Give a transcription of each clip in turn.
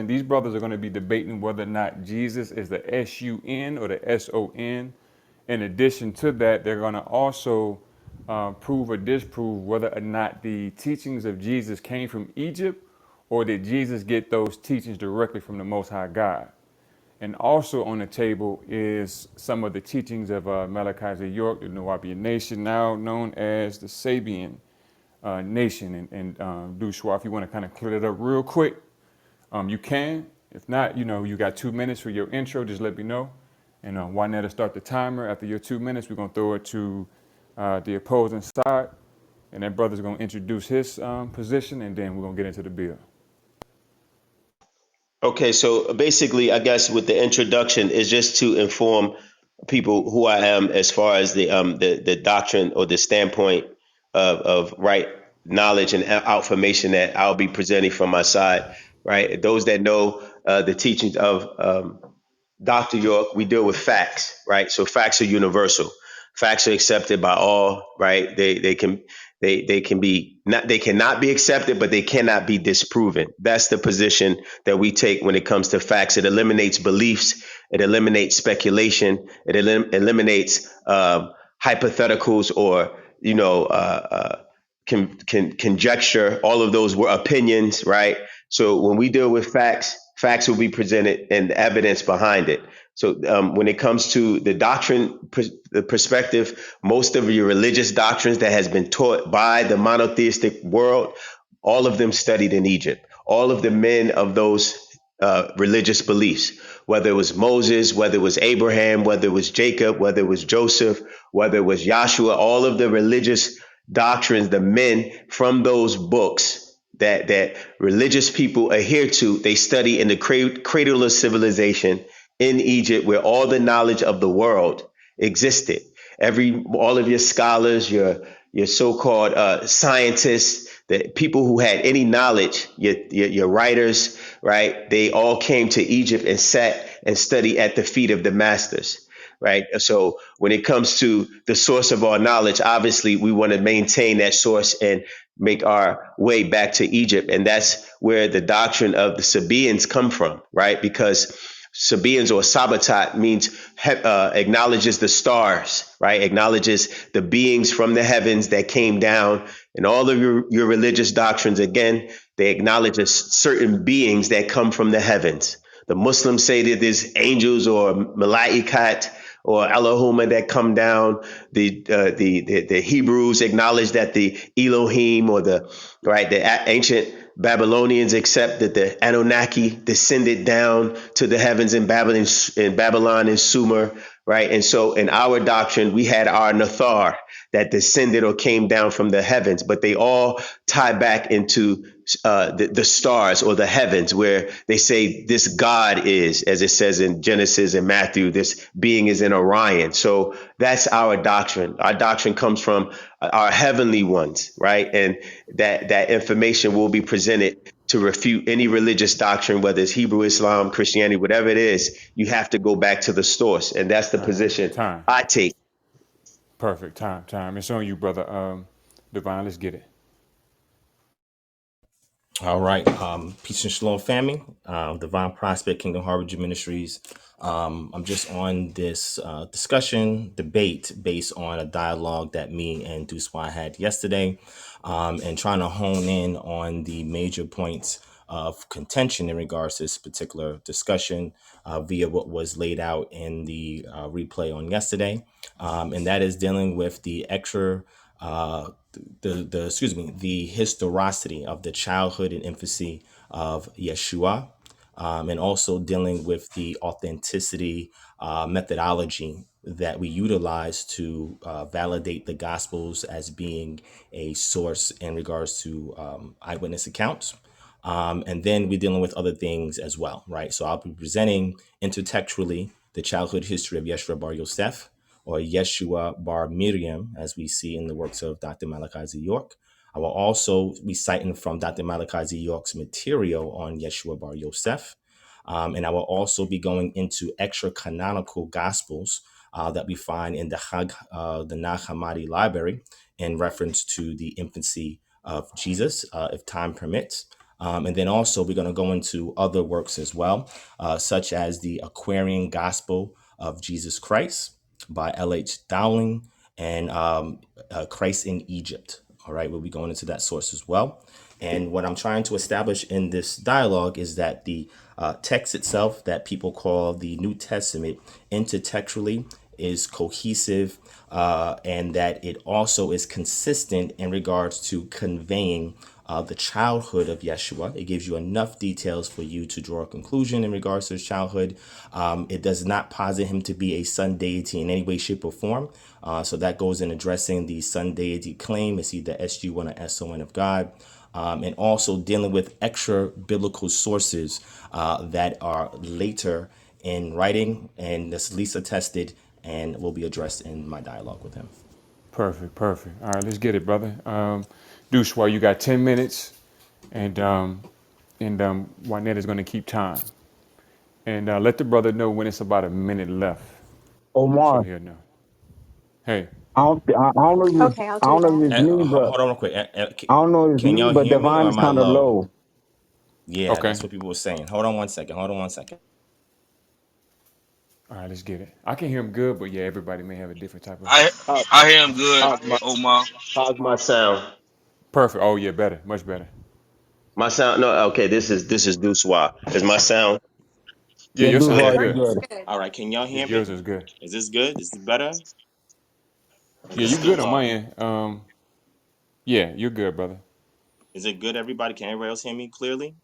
listening, these brothers are going to be debating whether or not Jesus is the S-U-N or the S-O-N. In addition to that, they're going to also prove or disprove whether or not the teachings of Jesus came from Egypt, or did Jesus get those teachings directly from the Most High God. And also on the table is some of the teachings of Malachi York, the Nuwapian nation, now known as the Sabian nation. And Doosua, if you want to kind of clear it up real quick, you can. If not, you got 2 minutes for your intro. Just let me know. And Juanetta start the timer. After your 2 minutes, we're going to throw it to the opposing side. And that brother's going to introduce his position, and then we're going to get into the bill. Okay, so basically, I guess with the introduction is just to inform people who I am as far as the doctrine or the standpoint of right knowledge and information that I'll be presenting from my side. Right, those that know the teachings of Dr. York, we deal with facts. Right, so facts are universal. Facts are accepted by all. Right, they can be not, they cannot be accepted, but they cannot be disproven. That's the position that we take when it comes to facts. It eliminates beliefs. It eliminates speculation. It eliminates hypotheticals or conjecture. All of those were opinions, right? So when we deal with facts, facts will be presented and evidence behind it. So when it comes to the doctrine, the perspective, most of your religious doctrines that has been taught by the monotheistic world, all of them studied in Egypt. All of the men of those religious beliefs, whether it was Moses, whether it was Abraham, whether it was Jacob, whether it was Joseph, whether it was Yeshua, all of the religious doctrines, the men from those books that religious people adhere to, they study in the cradle of civilization in Egypt, where all the knowledge of the world existed. All of your scholars, your so-called scientists, the people who had any knowledge, your writers, right? They all came to Egypt and sat and studied at the feet of the masters, right? So when it comes to the source of our knowledge, obviously we want to maintain that source and make our way back to Egypt. And that's where the doctrine of the Sabaeans come from, right? Because Sabaeans or Sabatat means acknowledges the stars, right? Acknowledges the beings from the heavens that came down. And all of your religious doctrines, again, they acknowledge certain beings that come from the heavens. The Muslims say that there's angels or malaikat or Elohim that come down. The Hebrews acknowledge that the Elohim or the ancient Babylonians accept that the Anunnaki descended down to the heavens in Babylon and Sumer, right? And so in our doctrine, we had our Nathar that descended or came down from the heavens, but they all tie back into the stars or the heavens, where they say this God is, as it says in Genesis and Matthew, this being is in Orion. So that's our doctrine. Our doctrine comes from our heavenly ones, right? And that information will be presented to refute any religious doctrine, whether it's Hebrew, Islam, Christianity, whatever it is. You have to go back to the source, and that's the All right. position Time. I take. Perfect. Time. It's on you, brother. Divine, let's get it. All right. Peace and shalom, family. Divine Prospect, Kingdom Harbinger Ministries. I'm just on this debate based on a dialogue that me and Doosua had yesterday, and trying to hone in on the major points of contention in regards to this particular discussion via what was laid out in the replay on yesterday. And that is dealing with the extra the historicity of the childhood and infancy of Yeshua, and also dealing with the authenticity methodology that we utilize to validate the Gospels as being a source in regards to eyewitness accounts. And then we're dealing with other things as well, right? So I'll be presenting intertextually the childhood history of Yeshua Bar Yosef, or Yeshua Bar Miriam, as we see in the works of Dr. Malachi Z. York. I will also be citing from Dr. Malachi Z. York's material on Yeshua Bar Yosef. And I will also be going into extra canonical gospels that we find in the Nag Hammadi library in reference to the infancy of Jesus, if time permits. And then also we're going to go into other works as well, such as the Aquarian Gospel of Jesus Christ by L.H. Dowling and Christ in Egypt. All right, we'll be going into that source as well. And what I'm trying to establish in this dialogue is that the text itself, that people call the New Testament, intertextually is cohesive, and that it also is consistent in regards to conveying the childhood of Yeshua. It gives you enough details for you to draw a conclusion in regards to his childhood. It does not posit him to be a son deity in any way, shape, or form. So that goes in addressing the son deity claim. It's either SU1 or SON of God. And also dealing with extra biblical sources that are later in writing, and that's least attested and will be addressed in my dialogue with him. Perfect, perfect. All right, let's get it, brother. Doosua, you got 10 minutes, and Juanette is going to keep time. And let the brother know when it's about a minute left, so Omar, he'll know. Hey, I don't know if it's, Okay, I'll I do don't know that. if it's me, but Hold on real quick. I don't know if it's Can me, y'all but hear me, or Divine is am I kind of low? low. Yeah, okay. that's what people were saying. Hold on one second. All right, let's get it. I can hear him good, but yeah, everybody may have a different type of. I How, I hear him good, how's my Omar. how's my sound? Perfect. Oh yeah, better, much better. My sound? No, okay. This is Doosua. Is my sound? Yeah, Yeah, your sound is Duval, Yours you good. is good. good. All right, can y'all Yeah, hear me? yours is good. Is this good? Is this better? Or is Yeah, it you still good on my low? end. Yeah, you're good, brother. Is it good, everybody? Can everybody else hear me clearly?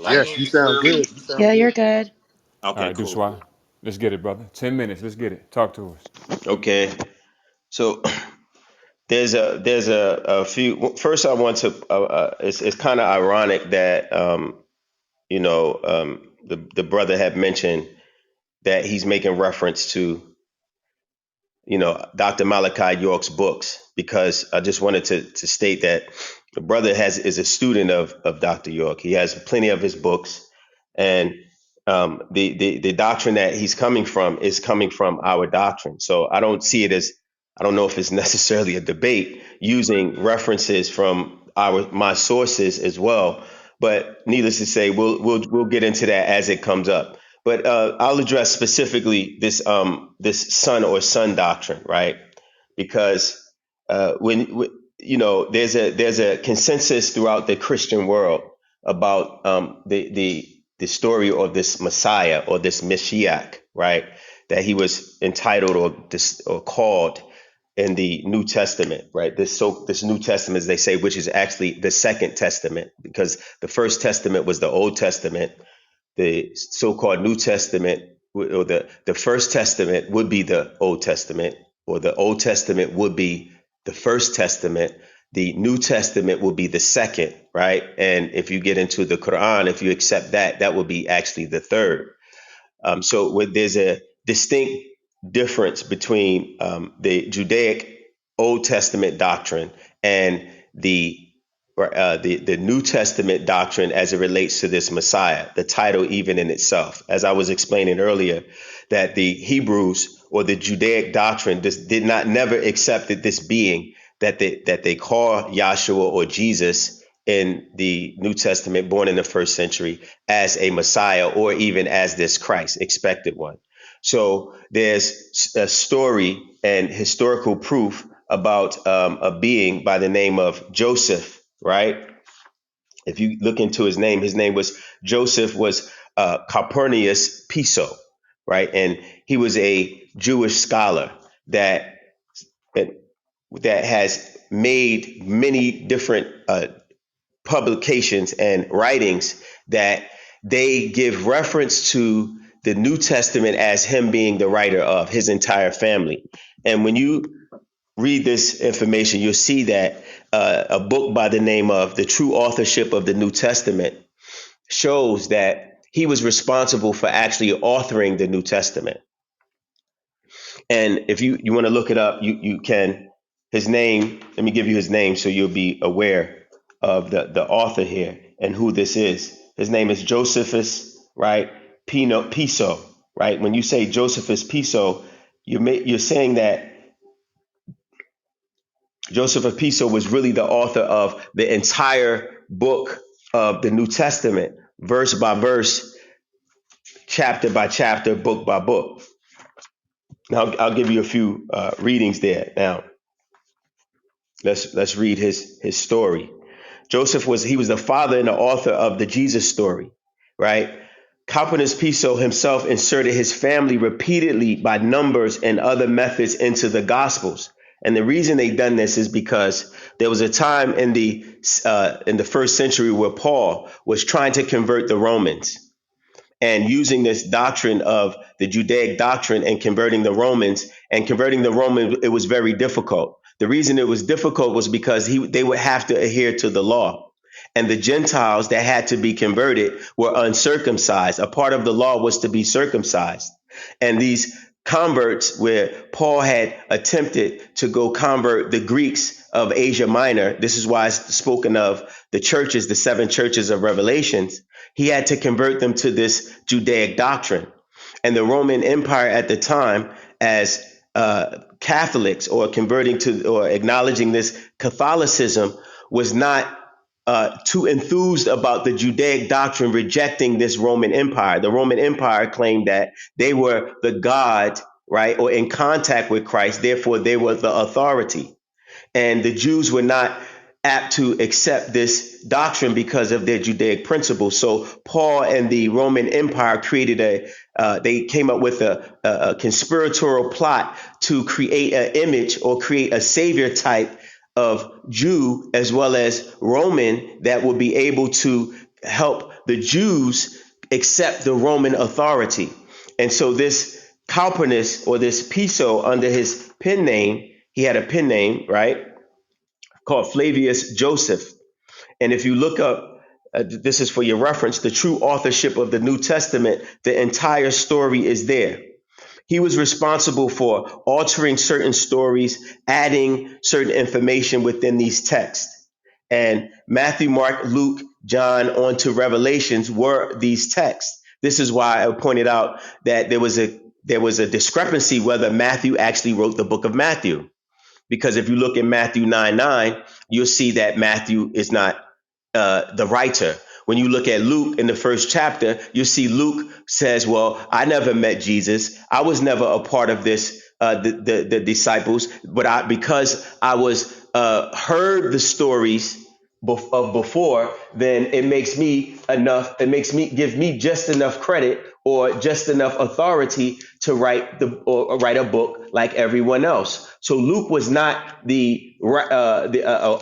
I can Hello? hear Yes, you you sound clearly. good. You sound Yeah, you're good. good. All Okay, right, cool, Duswa, cool. let's get it, brother. 10 minutes. Let's get it. Talk to us. Okay. So there's a few. Well, first, I want to. It's kind of ironic that the brother had mentioned that he's making reference to Dr. Malachi York's books, because I just wanted to state that the brother is a student of Dr. York. He has plenty of his books, and the doctrine that he's coming from is coming from our doctrine. So I don't see it as, I don't know if it's necessarily a debate using references from my sources as well. But needless to say, we'll get into that as it comes up. But I'll address specifically this son doctrine, right? Because there's a consensus throughout the Christian world about the story of this Messiah or this Mashiach, right? That he was entitled or called in the New Testament, right? This New Testament, as they say, which is actually the Second Testament, because the First Testament was the Old Testament. The so-called New Testament, or the First Testament would be the Old Testament, or the Old Testament would be the First Testament. The New Testament will be the second, right? And if you get into the Quran, if you accept that, that will be actually the third. There's a distinct difference between the Judaic Old Testament doctrine and the New Testament doctrine as it relates to this Messiah, the title even in itself. As I was explaining earlier, that the Hebrews or the Judaic doctrine did not never accepted this being that they call Yahshua or Jesus in the New Testament, born in the first century, as a Messiah or even as this Christ, expected one. So there's a story and historical proof about a being by the name of Joseph, right? If you look into his name was Joseph, was Calpurnius Piso, right? And he was a Jewish scholar that that has made many different publications and writings that they give reference to the New Testament as him being the writer of his entire family. And when you read this information, you'll see that a book by the name of The True Authorship of the New Testament shows that he was responsible for actually authoring the New Testament. And if you want to look it up, you can. His name, let me give you his name so you'll be aware of the author here and who this is. His name is Josephus, right? Piso, right? When you say Josephus Piso, you're saying that Joseph of Piso was really the author of the entire book of the New Testament, verse by verse, chapter by chapter, book by book. Now, I'll give you a few readings there. Now, let's read his story. Joseph was the father and the author of the Jesus story, right? Calpurnius Piso himself inserted his family repeatedly by numbers and other methods into the Gospels. And the reason they done this is because there was a time in the first century where Paul was trying to convert the Romans, and using this doctrine of the Judaic doctrine and converting the Romans. And converting the Romans, it was very difficult. The reason it was difficult was because they would have to adhere to the law. And the Gentiles that had to be converted were uncircumcised. A part of the law was to be circumcised. And these converts, where Paul had attempted to go convert the Greeks of Asia Minor, this is why it's spoken of the churches, the seven churches of Revelations, he had to convert them to this Judaic doctrine. And the Roman Empire at the time, as Catholics, or converting to or acknowledging this Catholicism, was not too enthused about the Judaic doctrine, rejecting this Roman Empire. The Roman Empire claimed that they were the God, right, or in contact with Christ, therefore they were the authority. And the Jews were not apt to accept this doctrine because of their Judaic principles. So Paul and the Roman Empire they came up with a conspiratorial plot to create an image or create a savior type of Jew as well as Roman that would be able to help the Jews accept the Roman authority. And so this Calpurnius, or this Piso, under his pen name, he had a pen name, right, called Flavius Joseph. And if you look up, this is for your reference, the true authorship of the New Testament, the entire story is there. He was responsible for altering certain stories, adding certain information within these texts. And Matthew, Mark, Luke, John, on to Revelations were these texts. This is why I pointed out that there was a discrepancy whether Matthew actually wrote the book of Matthew. Because if you look at Matthew 9:9, you'll see that Matthew is not the writer. When you look at Luke in the first chapter, you see Luke says, well, I never met Jesus. I was never a part of this, the disciples, but because I was heard the stories of before, then it makes me give me just enough credit or just enough authority to write a book like everyone else. So Luke was not the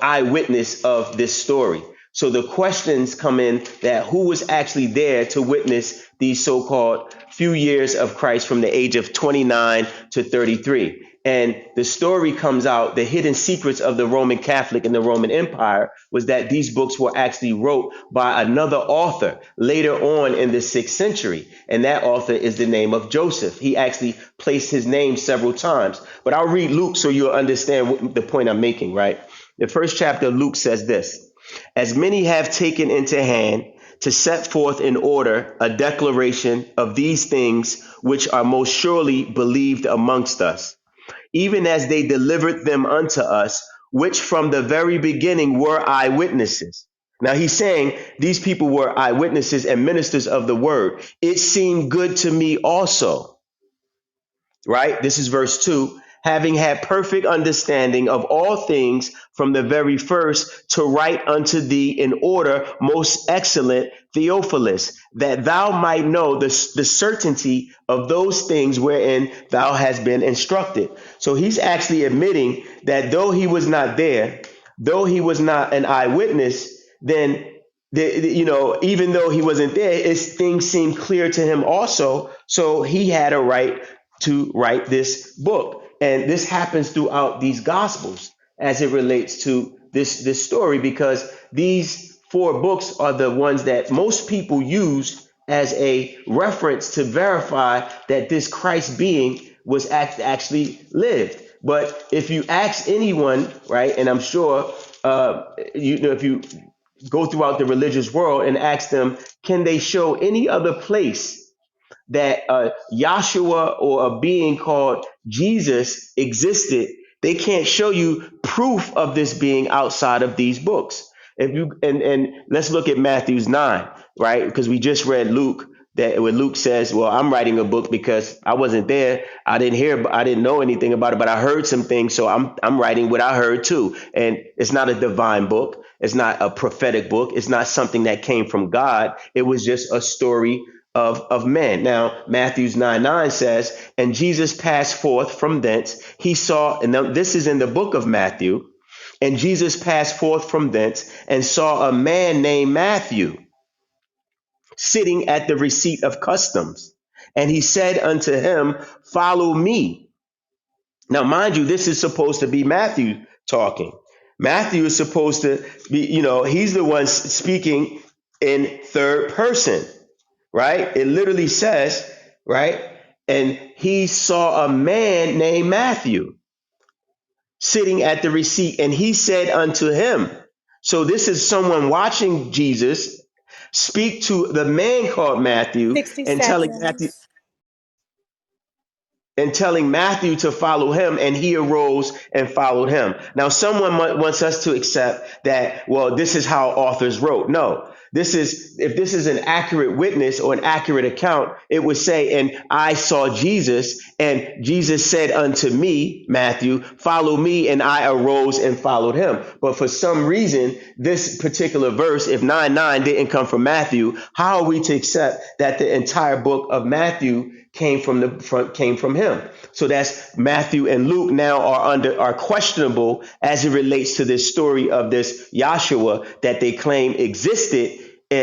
eyewitness of this story. So the questions come in that who was actually there to witness these so-called few years of Christ from the age of 29 to 33. And the story comes out, the hidden secrets of the Roman Catholic and the Roman Empire was that these books were actually wrote by another author later on in the 6th century. And that author is the name of Joseph. He actually placed his name several times. But I'll read Luke so you'll understand the point I'm making, right? The first chapter of Luke says this: as many have taken into hand to set forth in order a declaration of these things which are most surely believed amongst us, even as they delivered them unto us, which from the very beginning were eyewitnesses. Now he's saying these people were eyewitnesses and ministers of the word. It seemed good to me also, right? This is verse 2. Having had perfect understanding of all things from the very first, to write unto thee in order, most excellent Theophilus, that thou might know the certainty of those things wherein thou hast been instructed. So he's actually admitting that though he was not there, though he was not an eyewitness, then even though he wasn't there, things seemed clear to him also. So he had a right to write this book. And this happens throughout these gospels as it relates to this story, because these 4 books are the ones that most people use as a reference to verify that this Christ being was actually lived. But if you ask anyone, right, and I'm sure if you go throughout the religious world and ask them, can they show any other place that Yeshua or a being called Jesus existed They can't show you proof of this being outside of these books. If you and let's look at Matthew's 9, right? Because we just read Luke, that when Luke says, "Well, I'm writing a book because I wasn't there. I didn't know anything about it, but I heard some things, so I'm writing what I heard too." And it's not a divine book. It's not a prophetic book. It's not something that came from God. It was just a story of men. Now, Matthew's 9:9 says, "And Jesus passed forth from thence. He saw," and now this is in the book of Matthew, "and Jesus passed forth from thence and saw a man named Matthew sitting at the receipt of customs. And he said unto him, Follow me." Now, mind you, this is supposed to be Matthew talking. Matthew is supposed to be, he's the one speaking in third person, right? It literally says, right? And he saw a man named Matthew sitting at the receipt, and he said unto him. So this is someone watching Jesus speak to the man called Matthew 60 and seconds. telling Matthew to follow him, and he arose and followed him. Now, someone wants us to accept that, well, this is how authors wrote. No, if this is an accurate witness or an accurate account, it would say, "And I saw Jesus, and Jesus said unto me," Matthew, "Follow me, and I arose and followed him." But for some reason, this particular verse, if 9:9 didn't come from Matthew, how are we to accept that the entire book of Matthew came from him? So that's Matthew and Luke now are questionable as it relates to this story of this Yeshua that they claim existed,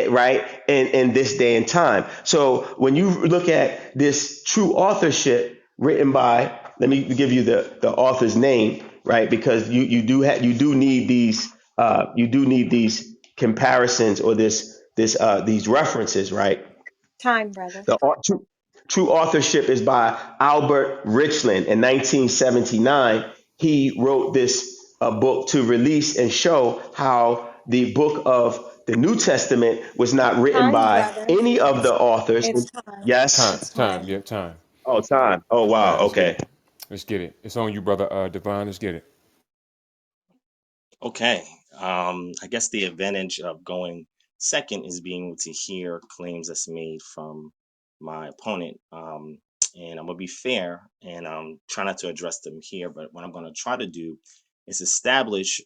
right, in this day and time. So when you look at this true authorship written by, let me give you the author's name, right, because you do need these comparisons, or these references, right? Time, brother. True authorship is by Albert Richland in 1979. He wrote this book to release and show how the book of the New Testament was not written Time, by brother. any of the authors. It's time. Yes. It's Time, time. yeah, time. Oh, time. Oh, All wow. right, let's get Okay. it. Let's get it. It's on you, brother Divine. Let's get it. Okay. I guess the advantage of going second is being able to hear claims that's made from my opponent. And I'm gonna be fair and try not to address them here, but what I'm gonna try to do is establish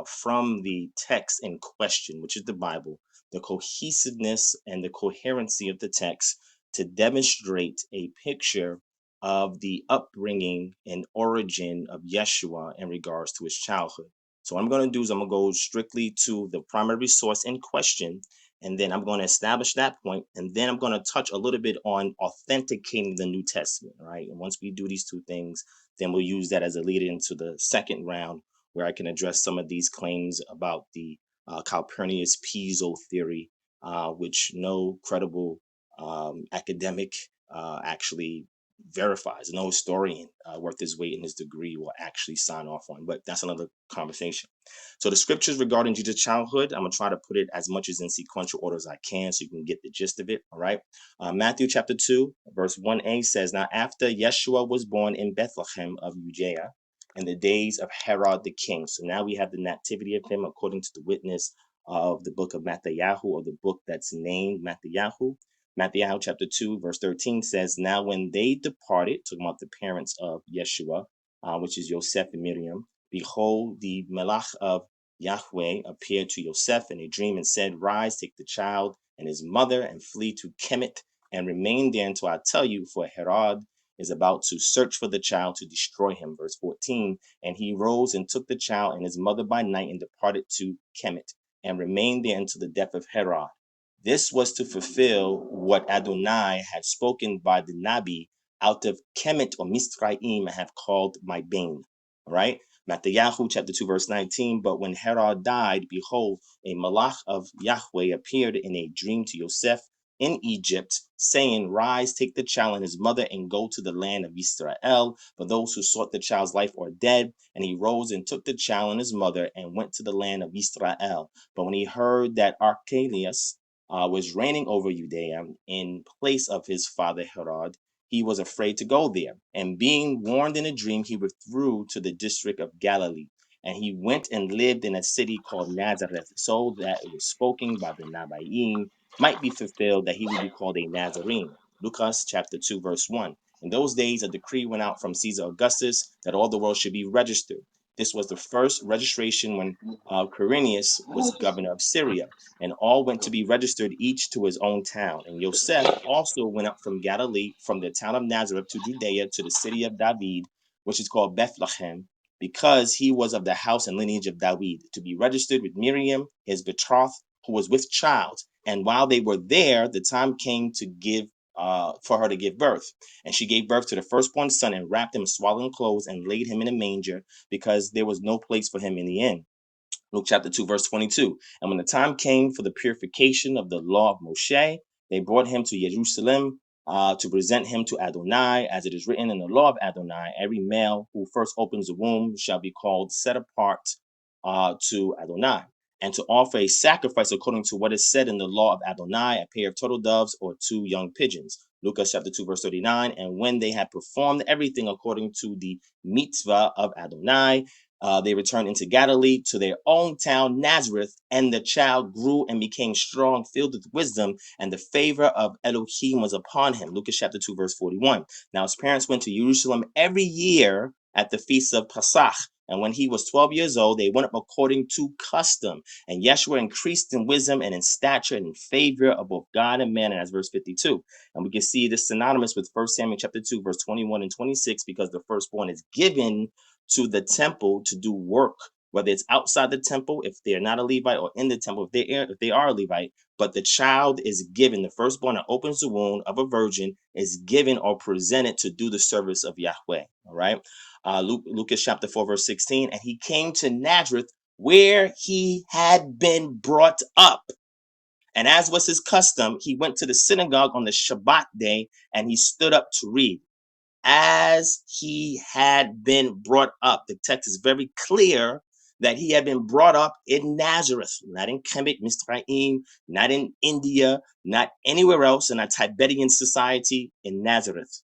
from the text in question, which is the Bible, the cohesiveness and the coherency of the text to demonstrate a picture of the upbringing and origin of Yeshua in regards to his childhood. So what I'm going to do is I'm going to go strictly to the primary source in question, and then I'm going to establish that point, and then I'm going to touch a little bit on authenticating the New Testament, right? And once we do these two things, then we'll use that as a lead into the second round, where I can address some of these claims about the Calpurnius Piso theory, which no credible academic actually verifies. No historian worth his weight in his degree will actually sign off on. But that's another conversation. So the scriptures regarding Jesus' childhood, I'm going to try to put it as much as in sequential order as I can so you can get the gist of it. All right. Matthew chapter 2, verse 1a says, Now after Yeshua was born in Bethlehem of Judea in the days of Herod the king. So now we have the nativity of him according to the witness of the book of Matthew, or the book that's named Matthew. Matthew chapter 2, verse 13 says, Now when they departed, talking about the parents of Yeshua, which is Yosef and Miriam, behold, the Melach of Yahweh appeared to Yosef in a dream and said, Rise, take the child and his mother and flee to Kemet and remain there until I tell you, for Herod is about to search for the child to destroy him. Verse 14, And he rose and took the child and his mother by night and departed to Kemet and remained there until the death of Herod. This was to fulfill what Adonai had spoken by the Nabi, out of Kemet or Misraim I have called my bane. All right. Matthew chapter 2, verse 19. But when Herod died, behold, a malach of Yahweh appeared in a dream to Yosef in Egypt, saying, Rise, take the child and his mother and go to the land of Israel, for those who sought the child's life are dead. And he rose and took the child and his mother and went to the land of Israel. But when he heard that Archelaus was reigning over Judea in place of his father Herod, he was afraid to go there. And being warned in a dream, he withdrew to the district of Galilee. And he went and lived in a city called Nazareth, so that it was spoken by the Nabaim might be fulfilled, that he would be called a Nazarene. Lucas chapter 2, verse 1. In those days, a decree went out from Caesar Augustus that all the world should be registered. This was the first registration when Quirinius was governor of Syria, and all went to be registered, each to his own town. And Joseph also went up from Galilee, from the town of Nazareth to Judea, to the city of David, which is called Bethlehem, because he was of the house and lineage of David, to be registered with Miriam, his betrothed, who was with child. And while they were there, the time came to give for her to give birth. And she gave birth to the firstborn son, and wrapped him in swaddling clothes, and laid him in a manger, because there was no place for him in the inn. Luke chapter 2, verse 22. And when the time came for the purification of the law of Moshe, they brought him to Jerusalem to present him to Adonai, as it is written in the law of Adonai, every male who first opens the womb shall be called set apart to Adonai, and to offer a sacrifice according to what is said in the law of Adonai, a pair of turtle doves or two young pigeons. Lucas chapter 2, verse 39. And when they had performed everything according to the mitzvah of Adonai, they returned into Galilee to their own town, Nazareth, and the child grew and became strong, filled with wisdom, and the favor of Elohim was upon him. Lucas chapter 2, verse 41. Now his parents went to Jerusalem every year at the feast of Pesach. And when he was 12 years old, they went up according to custom. And Yeshua increased in wisdom and in stature and in favor of both God and man. And that's verse 52. And we can see this synonymous with 1 Samuel chapter 2, verse 21 and 26, because the firstborn is given to the temple to do work, whether it's outside the temple, if they're not a Levite, or in the temple, if they are a Levite. But the child is given, the firstborn that opens the womb of a virgin is given or presented to do the service of Yahweh. All right. Lucas chapter 4, verse 16. And he came to Nazareth, where he had been brought up. And as was his custom, he went to the synagogue on the Shabbat day, and he stood up to read. As he had been brought up. The text is very clear that he had been brought up in Nazareth, not in Kemet, Mizraim, not in India, not anywhere else in a Tibetian society, in Nazareth.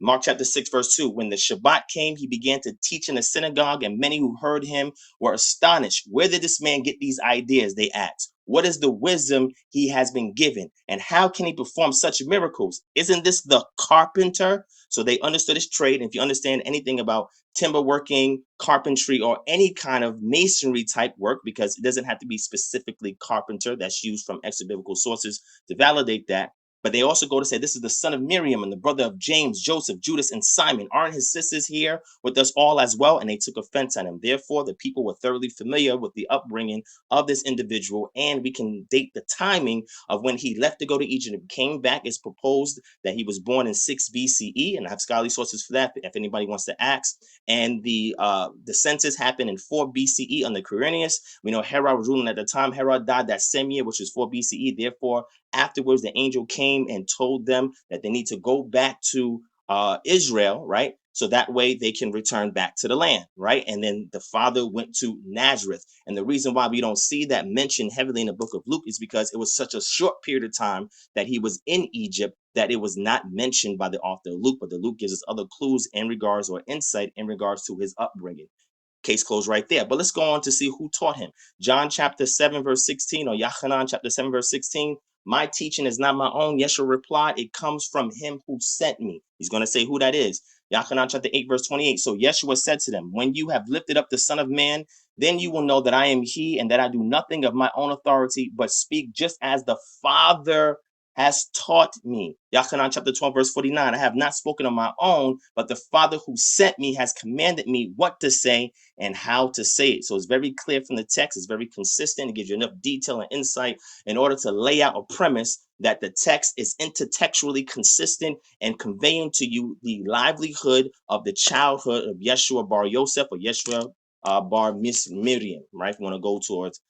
Mark chapter 6, verse 2. When the Shabbat came, he began to teach in the synagogue, and many who heard him were astonished. Where did this man get these ideas? They asked. What is the wisdom he has been given? And how can he perform such miracles? Isn't this the carpenter? So they understood his trade. And if you understand anything about timber working, carpentry, or any kind of masonry type work, because it doesn't have to be specifically carpenter, that's used from extra biblical sources to validate that. But they also go to say, this is the son of Miriam and the brother of James, Joseph, Judas, and Simon. Aren't his sisters here with us all as well? And they took offense at him. Therefore, the people were thoroughly familiar with the upbringing of this individual. And we can date the timing of when he left to go to Egypt and came back. It's proposed that he was born in 6 BCE. And I have scholarly sources for that if anybody wants to ask. And the census happened in 4 BCE under Quirinius. We know Herod was ruling at the time. Herod died that same year, which was 4 BCE. Therefore, afterwards, the angel came and told them that they need to go back to Israel, right? So that way they can return back to the land, right? And then the father went to Nazareth. And the reason why we don't see that mentioned heavily in the book of Luke is because it was such a short period of time that he was in Egypt that it was not mentioned by the author of Luke, but the Luke gives us other clues in regards, or insight in regards to his upbringing. Case closed right there. But let's go on to see who taught him. John chapter 7, verse 16, or Yachanan chapter 7, verse 16. My teaching is not my own. Yeshua replied, it comes from him who sent me. He's going to say who that is. Yachanan chapter 8, verse 28. So Yeshua said to them, when you have lifted up the Son of Man, then you will know that I am he, and that I do nothing of my own authority, but speak just as the Father has taught me. Yachanan chapter 12, verse 49. I have not spoken on my own, but the Father who sent me has commanded me what to say and how to say it. So it's very clear from the text. It's very consistent. It gives you enough detail and insight in order to lay out a premise that the text is intertextually consistent and conveying to you the livelihood of the childhood of Yeshua bar Yosef, or Yeshua bar Miss Miriam, right? If you want to go towards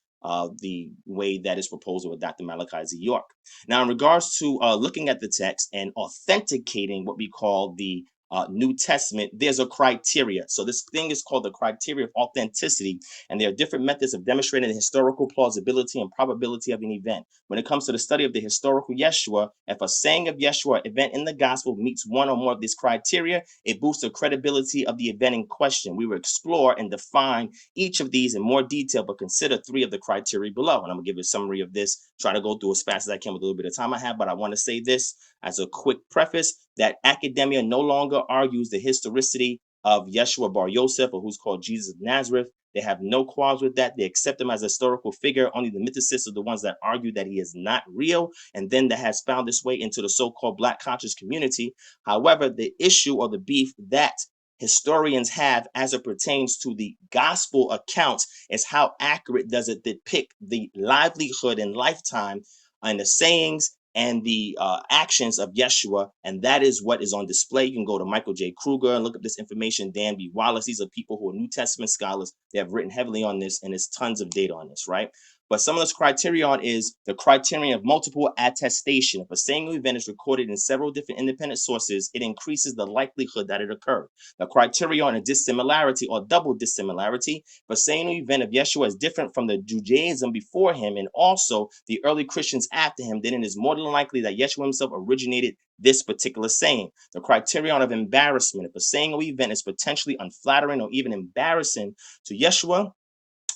the way that is proposed with Dr. Malachi Z. York. Now, in regards to looking at the text and authenticating what we call the New Testament, there's a criteria. So this thing is called the criteria of authenticity, and there are different methods of demonstrating the historical plausibility and probability of an event. When it comes to the study of the historical Yeshua, if a saying of Yeshua event in the gospel meets one or more of these criteria, it boosts the credibility of the event in question. We will explore and define each of these in more detail, but consider 3 of the criteria below. And I'm gonna give you a summary of this, try to go through as fast as I can with a little bit of time I have, but I want to say this as a quick preface that academia no longer argues the historicity of Yeshua Bar Yosef, or who's called Jesus of Nazareth. They have no qualms with that. They accept him as a historical figure. Only the mythicists are the ones that argue that he is not real, and then that has found its way into the so-called Black conscious community. However, the issue or the beef that historians have as it pertains to the gospel accounts is how accurate does it depict the livelihood and lifetime and the sayings and the actions of Yeshua, and that is what is on display. You can go to Michael J. Kruger and look up this information. Dan B. Wallace, these are people who are New Testament scholars. They have written heavily on this, and there's tons of data on this, right? But some of this criterion is the criterion of multiple attestation. If a single event is recorded in several different independent sources, it increases the likelihood that it occurred. The criterion of dissimilarity or double dissimilarity, if a single event of Yeshua is different from the Judaism before him and also the early Christians after him, then it is more than likely that Yeshua himself originated this particular saying. The criterion of embarrassment, if a saying or event is potentially unflattering or even embarrassing to Yeshua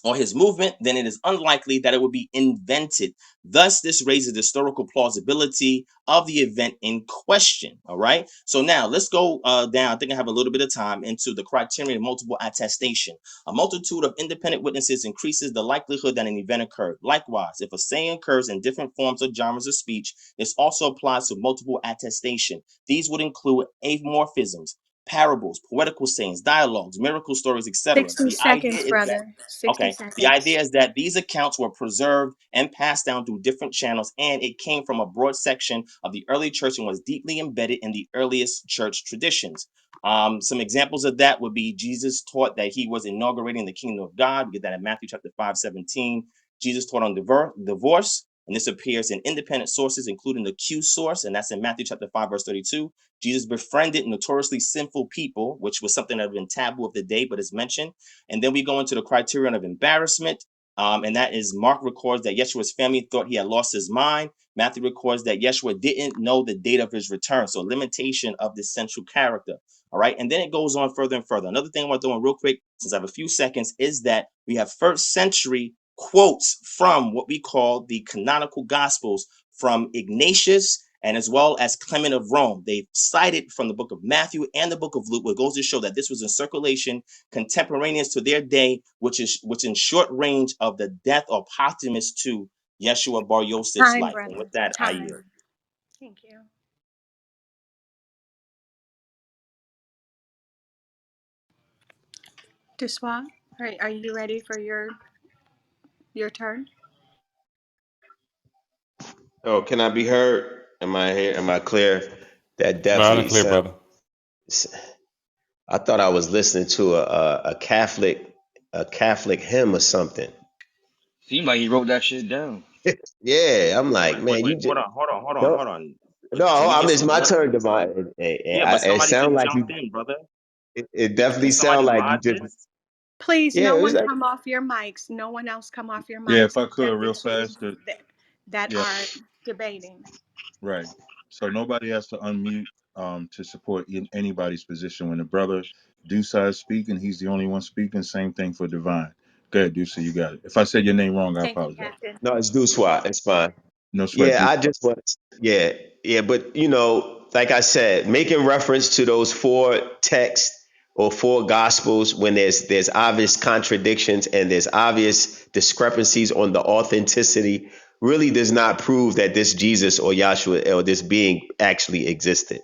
or his movement, then it is unlikely that it would be invented. Thus, this raises the historical plausibility of the event in question. All right. So now let's go down. I think I have a little bit of time into the criterion of multiple attestation. A multitude of independent witnesses increases the likelihood that an event occurred. Likewise, if a saying occurs in different forms or genres of speech, this also applies to multiple attestation. These would include amorphisms, parables, poetical sayings, dialogues, miracle stories, etc. 60 The idea seconds, is that brother. 60 okay, the seconds. idea is that these accounts were preserved and passed down through different channels, and it came from a broad section of the early church and was deeply embedded in the earliest church traditions. Some examples of that would be Jesus taught that he was inaugurating the kingdom of God. We get that in Matthew chapter 5:17. Jesus taught on divorce, and this appears in independent sources, including the Q source, and that's in Matthew chapter 5, verse 32. Jesus befriended notoriously sinful people, which was something that had been taboo of the day, but is mentioned. And then we go into the criterion of embarrassment. And that is Mark records that Yeshua's family thought he had lost his mind. Matthew records that Yeshua didn't know the date of his return. So limitation of this central character. All right. And then it goes on further and further. Another thing I want to throw in real quick, since I have a few seconds, is that we have first century quotes from what we call the canonical gospels from Ignatius and as well as Clement of Rome. They cited from the book of Matthew and the book of Luke, what goes to show that this was in circulation contemporaneous to their day, which in short range of the death or posthumous to Yeshua Bar Yosef's Time, life. And brother. with that, I Time. yield. Thank you. Doosua, are you ready for your turn? Oh, can I be heard? Am I here? Am I clear? That Loud and definitely clear, sounds. brother. I thought I was listening to a Catholic hymn or something. Seemed like he wrote that shit down. Yeah, I'm Wait, like, wait, wait, man, wait. you just Hold don't. on. No, Can we I get mean, it's some my order? turn to Yeah, but it somebody sounds just like jumped you. in, brother. It Can definitely sounds somebody like you mod just. this? Please, Yeah, no it was one like. come off your mics. No one else come off your Yeah, mics if I could, except the real two fast. that Yeah, are debating. right. So nobody has to unmute to support anybody's position. When the brother Doosua is speaking, he's the only one speaking. Same thing for Divine. Go ahead, Doosua, you got it. If I said your name wrong, I Thank you, apologize. Captain. No, it's do swat. It's fine. No sweat, Yeah, I Doosua. just want. Yeah, yeah, but like I said, making reference to those 4 texts or 4 gospels when there's obvious contradictions and there's obvious discrepancies on the authenticity really does not prove that this Jesus or Yahshua or this being actually existed.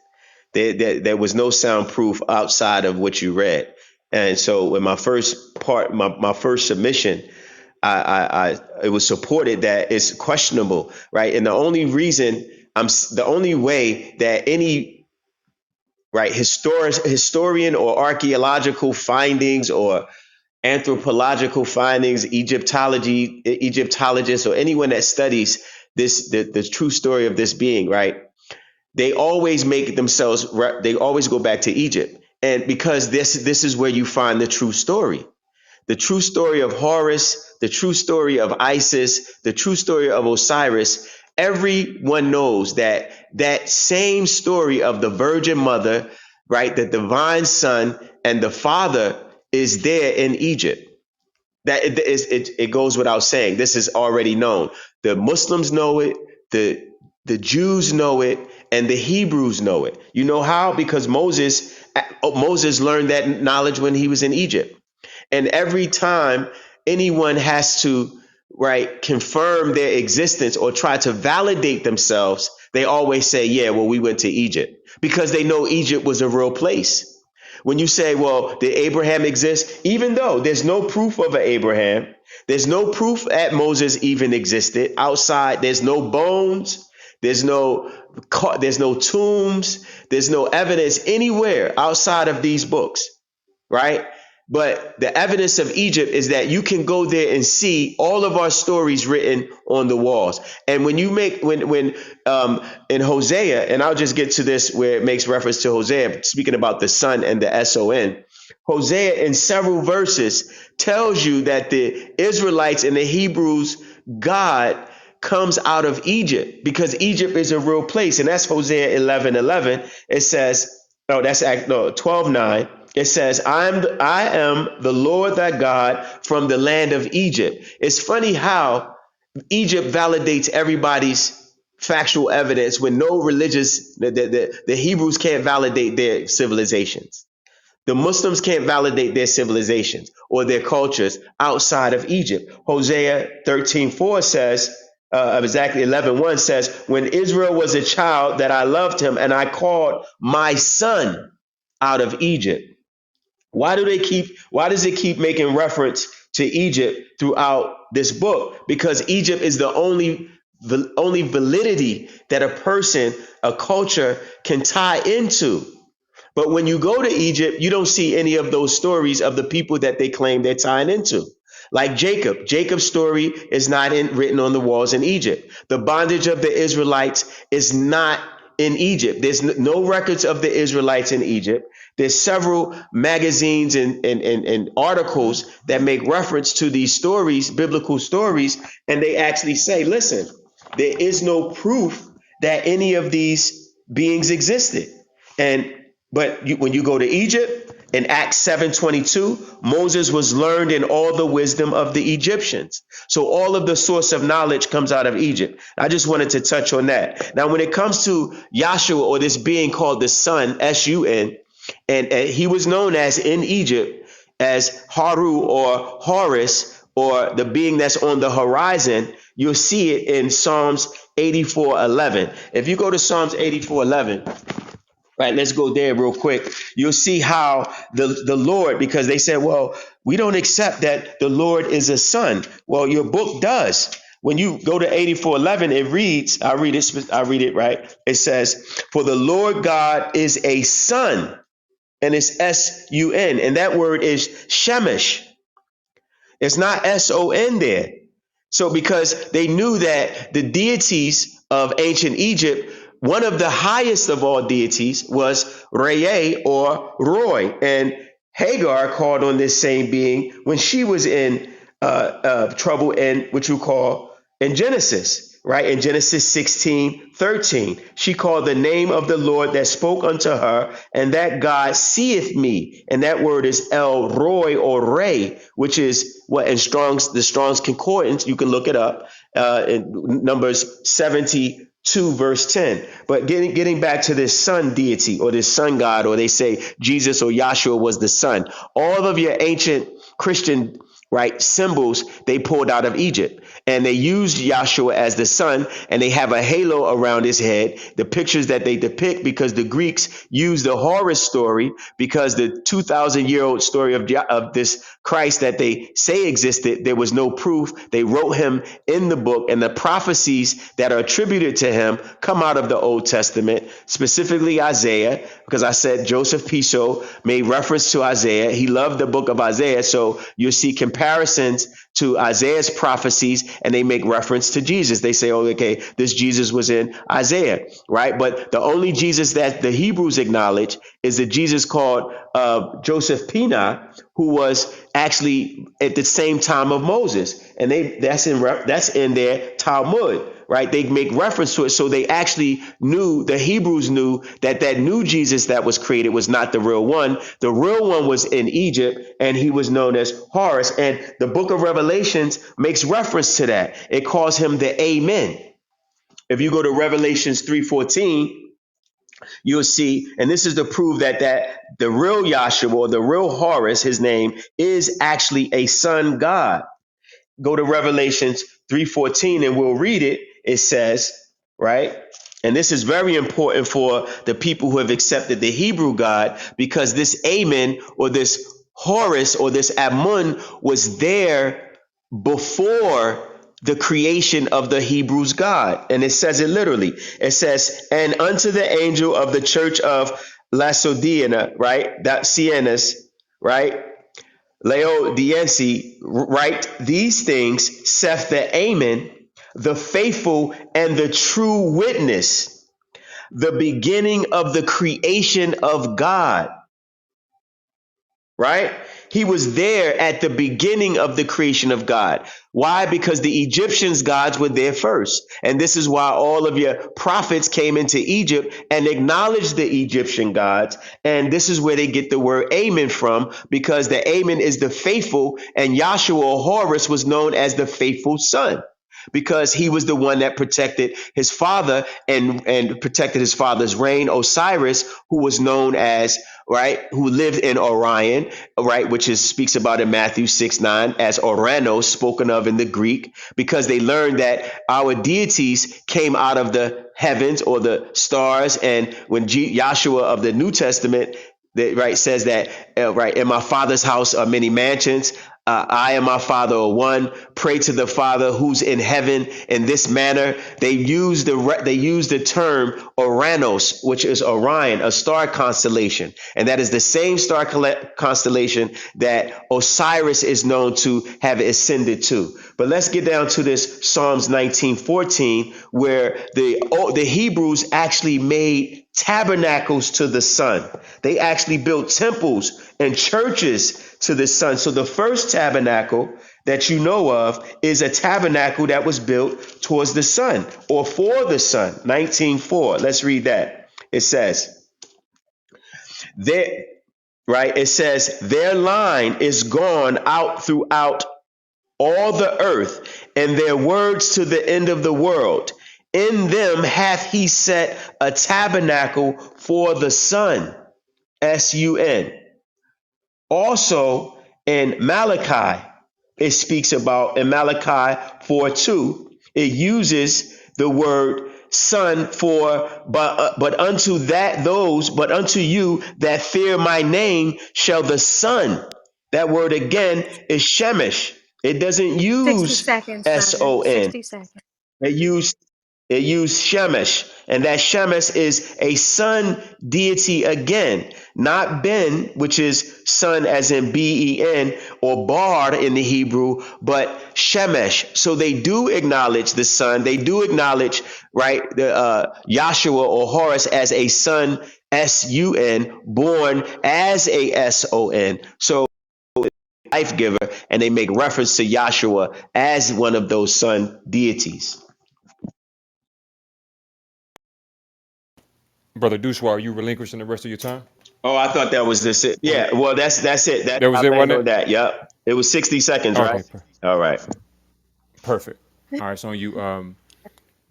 There was no sound proof outside of what you read. And so in my first part, my first submission, it was supported that it's questionable, right? And the only way that any historian or archaeological findings or anthropological findings, Egyptologists or anyone that studies the true story of this being, right? they always make themselves, they always go back to Egypt. And because this is where you find the true story. The true story of Horus, the true story of Isis, the true story of Osiris. Everyone knows that that same story of the Virgin Mother, right, the divine Son, and the Father is there in Egypt. That it goes without saying. This is already known. The Muslims know it, the Jews know it, and the Hebrews know it. You know how? Because Moses learned that knowledge when he was in Egypt. And every time anyone has to, right, confirm their existence or try to validate themselves, they always say, yeah, well, we went to Egypt, because they know Egypt was a real place. When you say, well, did Abraham exist? Even though there's no proof of an Abraham, there's no proof that Moses even existed outside. There's no bones. There's no tombs. There's no evidence anywhere outside of these books, right? But the evidence of Egypt is that you can go there and see all of our stories written on the walls. And when you make, when in Hosea, and I'll just get to this where it makes reference to Hosea, speaking about the son and the son. Hosea in several verses tells you that the Israelites and the Hebrews, God comes out of Egypt, because Egypt is a real place. And that's Hosea 11:11. It says, no, that's 12:9. It says, I am the Lord thy God from the land of Egypt. It's funny how Egypt validates everybody's factual evidence when no religious, the Hebrews can't validate their civilizations. The Muslims can't validate their civilizations or their cultures outside of Egypt. Hosea 13:4 says, exactly 11:1 says, when Israel was a child that I loved him and I called my son out of Egypt. Why does it keep making reference to Egypt throughout this book? Because Egypt is the only validity that a person, a culture can tie into. But when you go to Egypt, you don't see any of those stories of the people that they claim they're tying into. Like Jacob. Jacob's story is not written on the walls in Egypt. The bondage of the Israelites is not in Egypt. There's no records of the Israelites in Egypt. There's several magazines and articles that make reference to these stories, biblical stories, and they actually say, listen, there is no proof that any of these beings existed. When you go to Egypt, in Acts 7:22, Moses was learned in all the wisdom of the Egyptians. So all of the source of knowledge comes out of Egypt. I just wanted to touch on that. Now, when it comes to Yeshua, or this being called the Son, S-U-N, and he was known as in Egypt as Haru or Horus, or the being that's on the horizon, you'll see it in Psalms 84:11. If you go to Psalms 84:11, right, let's go there real quick. You'll see how the Lord, because they said, well, we don't accept that the Lord is a son. Well, your book does. When you go to 84:11, it reads, I read it right. It says, for the Lord God is a son, and it's S-U-N, and that word is Shemesh. It's not S-O-N there. So because they knew that the deities of ancient Egypt, one of the highest of all deities was Re or Roy. And Hagar called on this same being when she was in trouble in what you call in Genesis, right? In Genesis 16:13, she called the name of the Lord that spoke unto her, and that God seeth me. And that word is El Roy or Ray, which is what in the Strong's Concordance, you can look it up, in Numbers 72 verse 10. But getting back to this son deity or this son God, or they say Jesus or Yahshua was the son. All of your ancient Christian, right, symbols they pulled out of Egypt, and they used Yahshua as the son, and they have a halo around his head. The pictures that they depict, because the Greeks used the Horus story, because the 2,000-year-old story of this Christ that they say existed, there was no proof. They wrote him in the book, and the prophecies that are attributed to him come out of the Old Testament, specifically Isaiah, because I said Joseph Piso made reference to Isaiah. He loved the book of Isaiah, so you'll see comparisons to Isaiah's prophecies, and they make reference to Jesus. They say, oh, okay, this Jesus was in Isaiah, right? But the only Jesus that the Hebrews acknowledge is the Jesus called Joseph Pina, who was actually at the same time of Moses, and that's in their Talmud, right? They make reference to it, so they actually knew, the Hebrews knew that new Jesus that was created was not the real one. The real one was in Egypt, and he was known as Horus. And the book of Revelations makes reference to that. It calls him the Amen. If you go to Revelations 3:14, you'll see, and this is to prove that the real Yahshua, or the real Horus, his name, is actually a son God. Go to Revelations 3:14 and we'll read it. It says, right? And this is very important for the people who have accepted the Hebrew God, because this Amen, or this Horus, or this Amun, was there before the creation of the Hebrews God. And it says it literally. It says, and unto the angel of the church of Laodicean, right? That Cienas, right? Laodicense, write these things, saith the Amen, the faithful and the true witness, the beginning of the creation of God, right? He was there at the beginning of the creation of God. Why? Because the Egyptians' gods were there first. And this is why all of your prophets came into Egypt and acknowledged the Egyptian gods. And this is where they get the word Amen from, because the Amen is the faithful, and Yahshua, or Horus, was known as the faithful son, because he was the one that protected his father and protected his father's reign. Osiris, who was known as, right, who lived in Orion, right, which is speaks about in Matthew 6:9 as Oranos, spoken of in the Greek, because they learned that our deities came out of the heavens, or the stars. And when Yahshua of the New Testament, that, right, says that, right, in my father's house are many mansions. I and my father are one. Pray to the Father who's in heaven. In this manner, they use the term Oranos, which is Orion, a star constellation, and that is the same star constellation that Osiris is known to have ascended to. But let's get down to this Psalms 19:14, where the Hebrews actually made tabernacles to the sun. They actually built temples and churches to the sun. So the first tabernacle that you know of is a tabernacle that was built towards the sun, or for the sun. 19:4. Let's read that. It says, there, right? It says, their line is gone out throughout all the earth, and their words to the end of the world. In them hath he set a tabernacle for the sun. sun. Also in Malachi, it speaks about, in Malachi 4:2, it uses the word son for, but unto you that fear my name shall the son. That word again is shemesh. It doesn't 60 use seconds, brother. son. 60 seconds. It used Shemesh, and that Shemesh is a sun deity again, not Ben, which is son as in Ben, or Bar in the Hebrew, but Shemesh. So they do acknowledge the son. They do acknowledge, right, the Yahshua, or Horus, as a son, Sun, born as a Son. So life giver, and they make reference to Yahshua as one of those sun deities. Brother Doosua, are you relinquishing the rest of your time? Oh, I thought that was this. It. Or Yeah, well, that's it. that was I it, land wasn't on it? that. Yep, it was 60 seconds, right? Okay, All right. perfect. All right, so on you,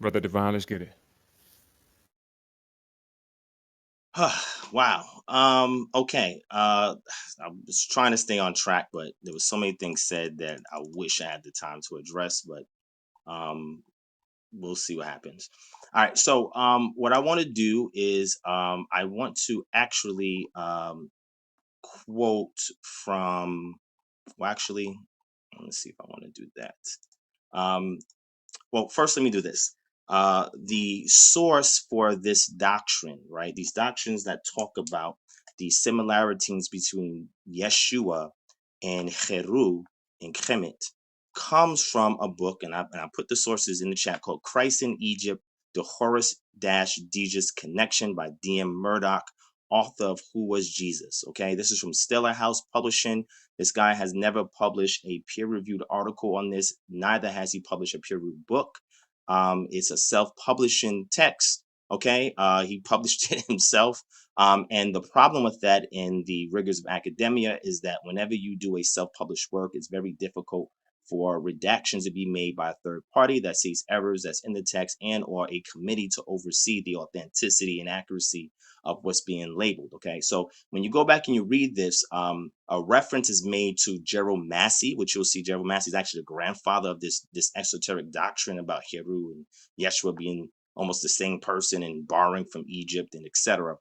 Brother Divine, let's get it. Wow. Okay. I was trying to stay on track, but there was so many things said that I wish I had the time to address, but um we'll see what happens. All right. So what I want to do is I want to actually quote from Well, actually, let me see if I want to do that. Um, well, first, let me do this. The source for this doctrine, right? These doctrines that talk about the similarities between Yeshua and Heru and Kemet comes from a book, and I put the sources in the chat, called Christ in Egypt, the Horus-Degas Connection by D.M. Murdoch, author of Who Was Jesus? Okay, this is from Stellar House Publishing. This guy has never published a peer-reviewed article on this, neither has he published a peer-reviewed book. It's a self-publishing text. Okay, he published it himself. And the problem with that in the rigors of academia is that whenever you do a self-published work, it's very difficult for redactions to be made by a third party that sees errors that's in the text, and or a committee to oversee the authenticity and accuracy of what's being labeled. Okay, so when you go back and you read this, a reference is made to Gerald Massey, which you'll see Gerald Massey is actually the grandfather of this esoteric doctrine about Heru and Yeshua being almost the same person and borrowing from Egypt and etc.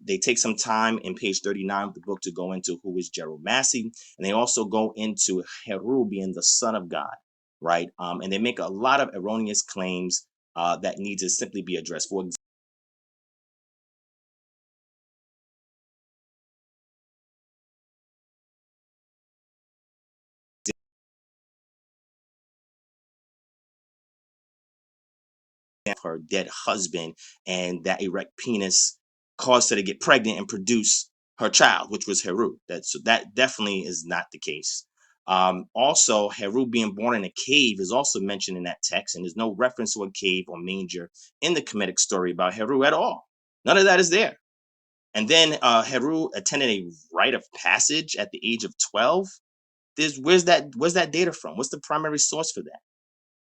They take some time in page 39 of the book to go into who is Gerald Massey, and they also go into Heru being the son of God, right? And they make a lot of erroneous claims that need to simply be addressed. For her dead husband, and that erect penis caused her to get pregnant and produce her child, which was Heru. That definitely is not the case. Also, Heru being born in a cave is also mentioned in that text, and there's no reference to a cave or manger in the Kemetic story about Heru at all. None of that is there. And then Heru attended a rite of passage at the age of 12. Where's that data from? What's the primary source for that?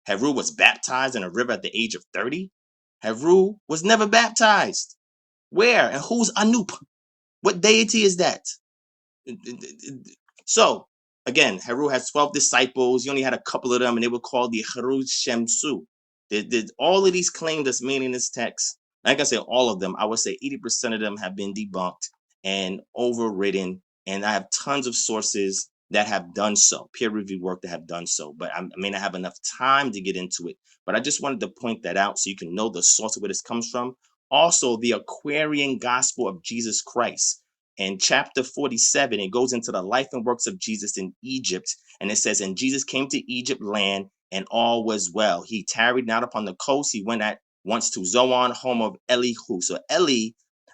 Heru was baptized in a river at the age of 30. Heru was never baptized. Where? And who's Anup? What deity is that? So, again, Heru has 12 disciples. He only had a couple of them, and they were called the Heru Shemsu. All of these claims that's made in this text, like I said, all of them, I would say 80% of them have been debunked and overridden. And I have tons of sources that have done so, peer-reviewed work that have done so. But I may not have enough time to get into it. But I just wanted to point that out so you can know the source of where this comes from. Also, the Aquarian Gospel of Jesus Christ. In chapter 47, it goes into the life and works of Jesus in Egypt. And it says, and Jesus came to Egypt land, and all was well. He tarried not upon the coast. He went at once to Zoan, home of Elihu. So Eli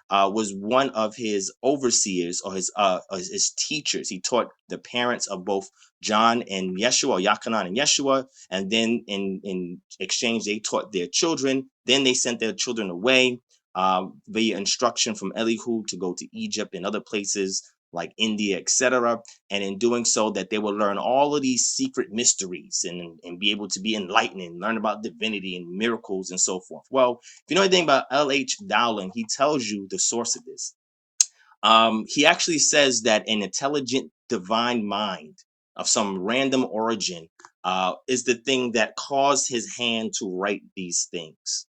was one of his overseers, or his teachers. He taught the parents of both John and Yeshua, or Yachanan and Yeshua. And then in exchange, they taught their children. Then they sent their children away via instruction from Elihu to go to Egypt and other places like India, etc. And in doing so, that they will learn all of these secret mysteries and be able to be enlightened and learn about divinity and miracles and so forth. Well, if you know anything about L.H. Dowling, he tells you the source of this. He actually says that an intelligent divine mind of some random origin is the thing that caused his hand to write these things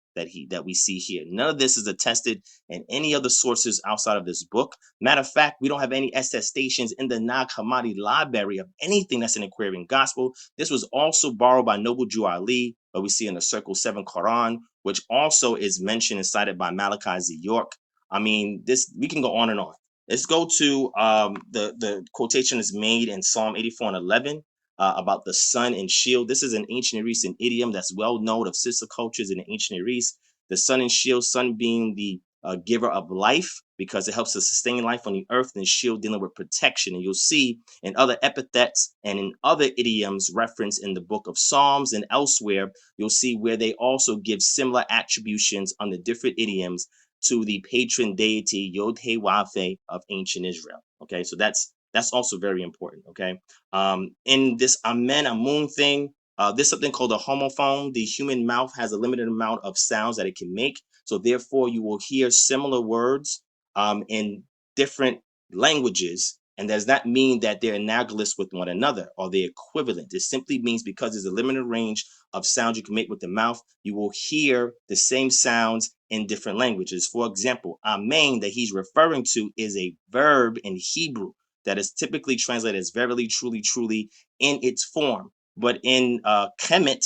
that we see here. None of this is attested in any other sources outside of this book. Matter of fact, we don't have any attestations in the Nag Hammadi library of anything that's an Aquarian gospel. This was also borrowed by Noble Jew Ali, but we see in the Circle 7 Quran, which also is mentioned and cited by Malachi Z. York. I mean, we can go on and on. Let's go to the quotation is made in Psalm 84 and 11 about the sun and shield. This is an ancient Near Eastern idiom that's well known of sister cultures in the ancient Near East. The sun and shield, sun being the giver of life because it helps to sustain life on the earth, and shield dealing with protection. And you'll see in other epithets and in other idioms referenced in the book of Psalms and elsewhere, you'll see where they also give similar attributions on the different idioms to the patron deity Yod-Heh-Wav-Heh of ancient Israel. Okay, so that's also very important. Okay, in this Amen Amun thing, there's something called a homophone. The human mouth has a limited amount of sounds that it can make, so therefore you will hear similar words in different languages, and does not mean that they're analogous with one another or they're equivalent. It simply means because there's a limited range of sounds you can make with the mouth, you will hear the same sounds in different languages. For example, amen that he's referring to is a verb in Hebrew that is typically translated as verily, truly, truly in its form. But in Kemet,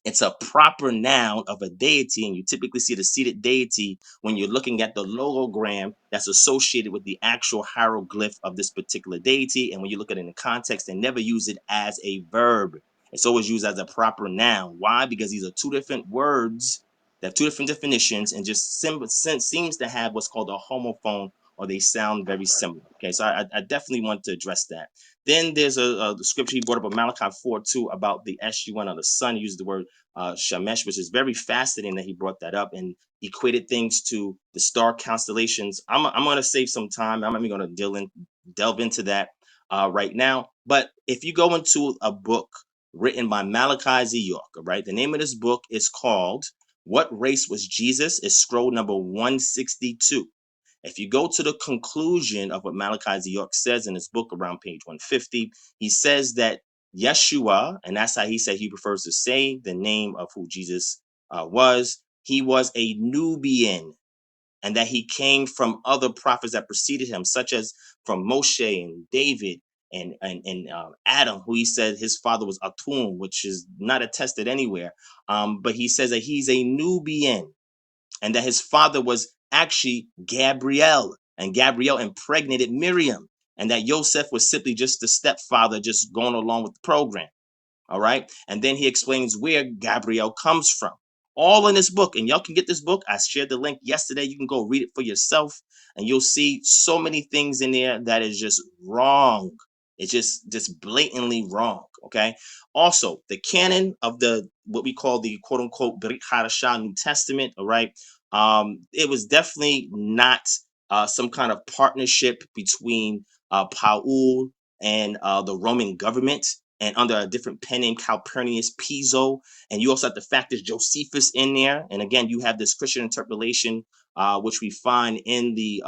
it's a proper noun of a deity, and you typically see the seated deity when you're looking at the logogram that's associated with the actual hieroglyph of this particular deity. And when you look at it in context, they never use it as a verb. It's always used as a proper noun. Why? Because these are two different words that have two different definitions, and just seems to have what's called a homophone, or they sound very similar. Okay, so I definitely want to address that. Then there's a scripture he brought up of Malachi 4:2 about the sun of the sun. He used the word Shamesh, which is very fascinating that he brought that up and equated things to the star constellations. I'm going to save some time. I'm not even going to delve into that right now. But if you go into a book written by Malachi Z. right, the name of this book is called What Race Was Jesus? It's scroll number 162. If you go to the conclusion of what Malachi Z. says in his book around page 150, he says that Yeshua, and that's how he said he prefers to say the name of who Jesus was. He was a Nubian, and that he came from other prophets that preceded him, such as from Moshe and David and Adam, who he said his father was Atum, which is not attested anywhere. But he says that he's a Nubian, and that his father was actually Gabriel, and Gabriel impregnated Miriam, and that Joseph was simply just the stepfather, just going along with the program. All right. And then he explains where Gabriel comes from. All in this book. And y'all can get this book. I shared the link yesterday. You can go read it for yourself. And you'll see so many things in there that is just wrong. It's just blatantly wrong. Okay. Also, the canon of the what we call the quote unquote Brit Hadashah New Testament. All right. It was definitely not some kind of partnership between Paul and the Roman government, and under a different pen name, Calpurnius Piso. And you also have the fact there's Josephus in there. And again, you have this Christian interpolation, which we find in the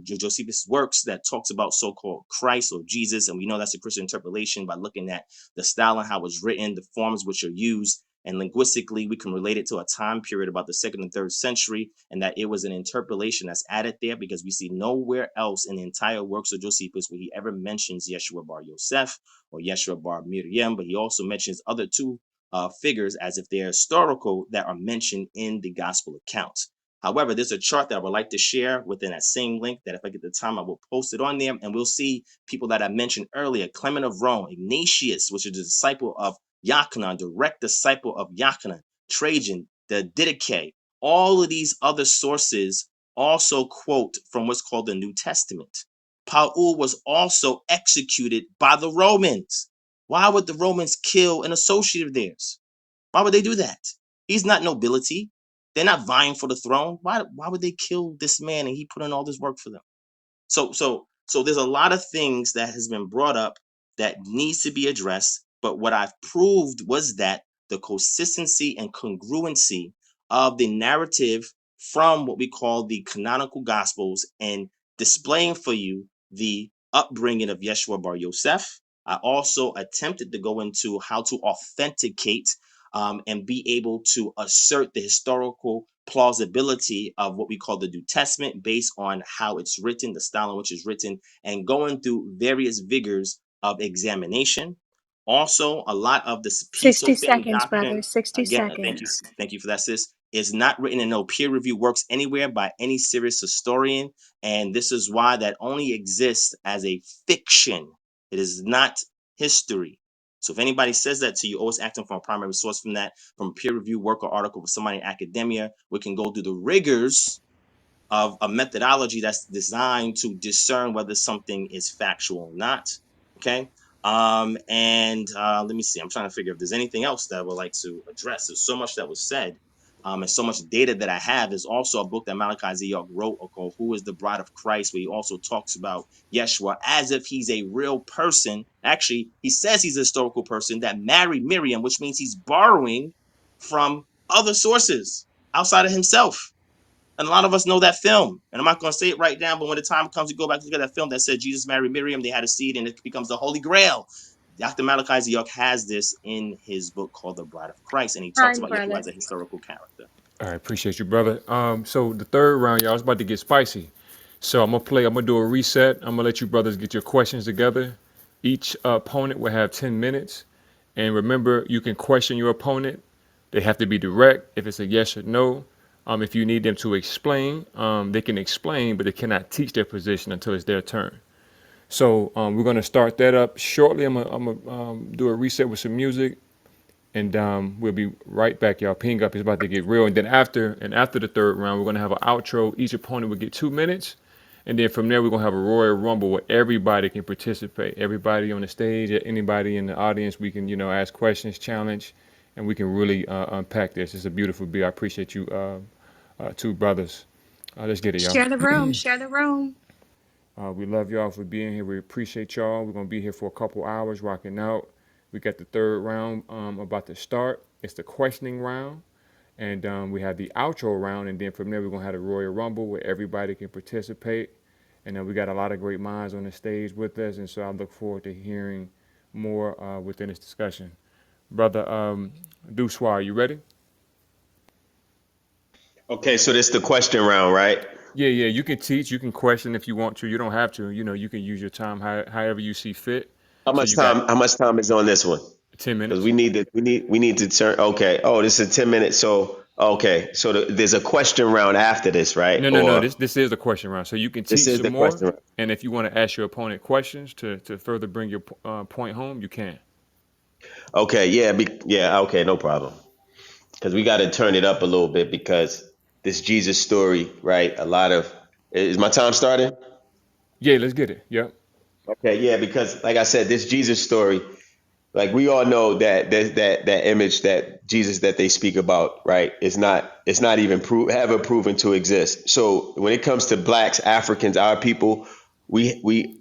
Josephus works that talks about so-called Christ or Jesus. And we know that's a Christian interpolation by looking at the style and how it's written, the forms which are used. And linguistically, we can relate it to a time period about the 2nd and 3rd century, and that it was an interpolation that's added there because we see nowhere else in the entire works of Josephus where he ever mentions Yeshua bar Yosef or Yeshua bar Miriam, but he also mentions other two figures as if they're historical that are mentioned in the gospel accounts. However, there's a chart that I would like to share within that same link that if I get the time, I will post it on there, and we'll see people that I mentioned earlier, Clement of Rome, Ignatius, which is a disciple of Yachanan, direct disciple of Yachanan, Trajan, the Didache. All of these other sources also quote from what's called the New Testament. Paul was also executed by the Romans. Why would the Romans kill an associate of theirs? Why would they do that? He's not nobility. They're not vying for the throne. Why would they kill this man and he put in all this work for them? So there's a lot of things that has been brought up that needs to be addressed. But what I've proved was that the consistency and congruency of the narrative from what we call the canonical gospels and displaying for you the upbringing of Yeshua bar Yosef. I also attempted to go into how to authenticate and be able to assert the historical plausibility of what we call the New Testament based on how it's written, the style in which it's written, and going through various vigors of examination. Also, a lot of the 60 piso fitting seconds, brother. doctrine, 60 again, seconds. thank you for that, sis, is not written in no peer review works anywhere by any serious historian. And this is why that only exists as a fiction. It is not history. So if anybody says that to you, always acting from a primary source from that, from a peer review work or article for somebody in academia, we can go through the rigors of a methodology that's designed to discern whether something is factual or not. Okay. And let me see. I'm trying to figure if there's anything else that I would like to address. There's so much that was said. And so much data that I have. Is also a book that Malachi Z. wrote called Who is the Bride of Christ, where he also talks about Yeshua as if he's a real person. Actually, he says he's a historical person that married Miriam, which means he's borrowing from other sources outside of himself. And a lot of us know that film. And I'm not going to say it right now, but when the time comes, you go back to look at that film that said Jesus married Miriam, they had a seed, and it becomes the Holy Grail. Dr. Malachi Ziyok has this in his book called The Bride of Christ, and he talks Time, about Yeshua brother. as a historical character. All right, appreciate you, brother. So the third round, y'all, it's about to get spicy. So I'm gonna do a reset. I'm gonna let you brothers get your questions together. Each opponent will have 10 minutes. And remember, you can question your opponent. They have to be direct if it's a yes or no. If you need them to explain, they can explain, but they cannot teach their position until it's their turn. So we're going to start that up shortly. I'm going to do a reset with some music, and we'll be right back, y'all. Ping up is about to get real. And then after the third round, we're going to have an outro. Each opponent will get 2 minutes. And then from there, we're going to have a Royal Rumble where everybody can participate. Everybody on the stage, anybody in the audience, we can, ask questions, challenge, and we can really unpack this. It's a beautiful beat. I appreciate you two brothers. Let's get it, y'all. Share the room. Share the room. We love y'all for being here. We appreciate y'all. We're going to be here for a couple hours rocking out. We got the third round about to start. It's the questioning round. And we have the outro round. And then from there, we're going to have the Royal Rumble where everybody can participate. And we got a lot of great minds on the stage with us. And so I look forward to hearing more within this discussion. Brother Doosua, are you ready? Okay, so this is the question round, right? Yeah. You can teach. You can question if you want to. You don't have to. You can use your time however you see fit. How So much you got time? How much time is on this one? 10 Because minutes. we need to turn. Okay. Oh, this is 10 minutes. So okay. So there's a question round after this, right? No. Or This is the question round. So you can this teach is some the more, question round. and if you want to ask your opponent questions to further bring your point home, you can. Okay. Yeah. Yeah. Okay. No problem. Because we got to turn it up a little bit because this Jesus story, right? A lot of is my time starting? Yeah, let's get it. Yep. Okay. Yeah. Because like I said, this Jesus story. Like we all know that that image that Jesus that they speak about, right? It's not even ever proven to exist. So when it comes to blacks, Africans, our people, we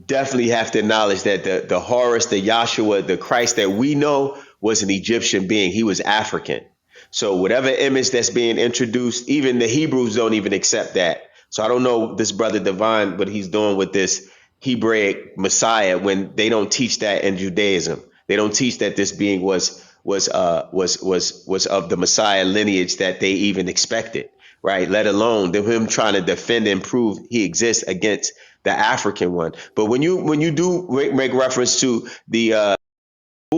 definitely have to acknowledge that the Horus, the Yahshua, the Christ that we know was an Egyptian being. He was African. So whatever image that's being introduced, even the Hebrews don't even accept that. So I don't know this brother Divine what he's doing with this Hebraic Messiah when they don't teach that in Judaism. They don't teach that this being was of the Messiah lineage that they even expected, right? Let alone him trying to defend and prove he exists against the African one. But when you do make reference to the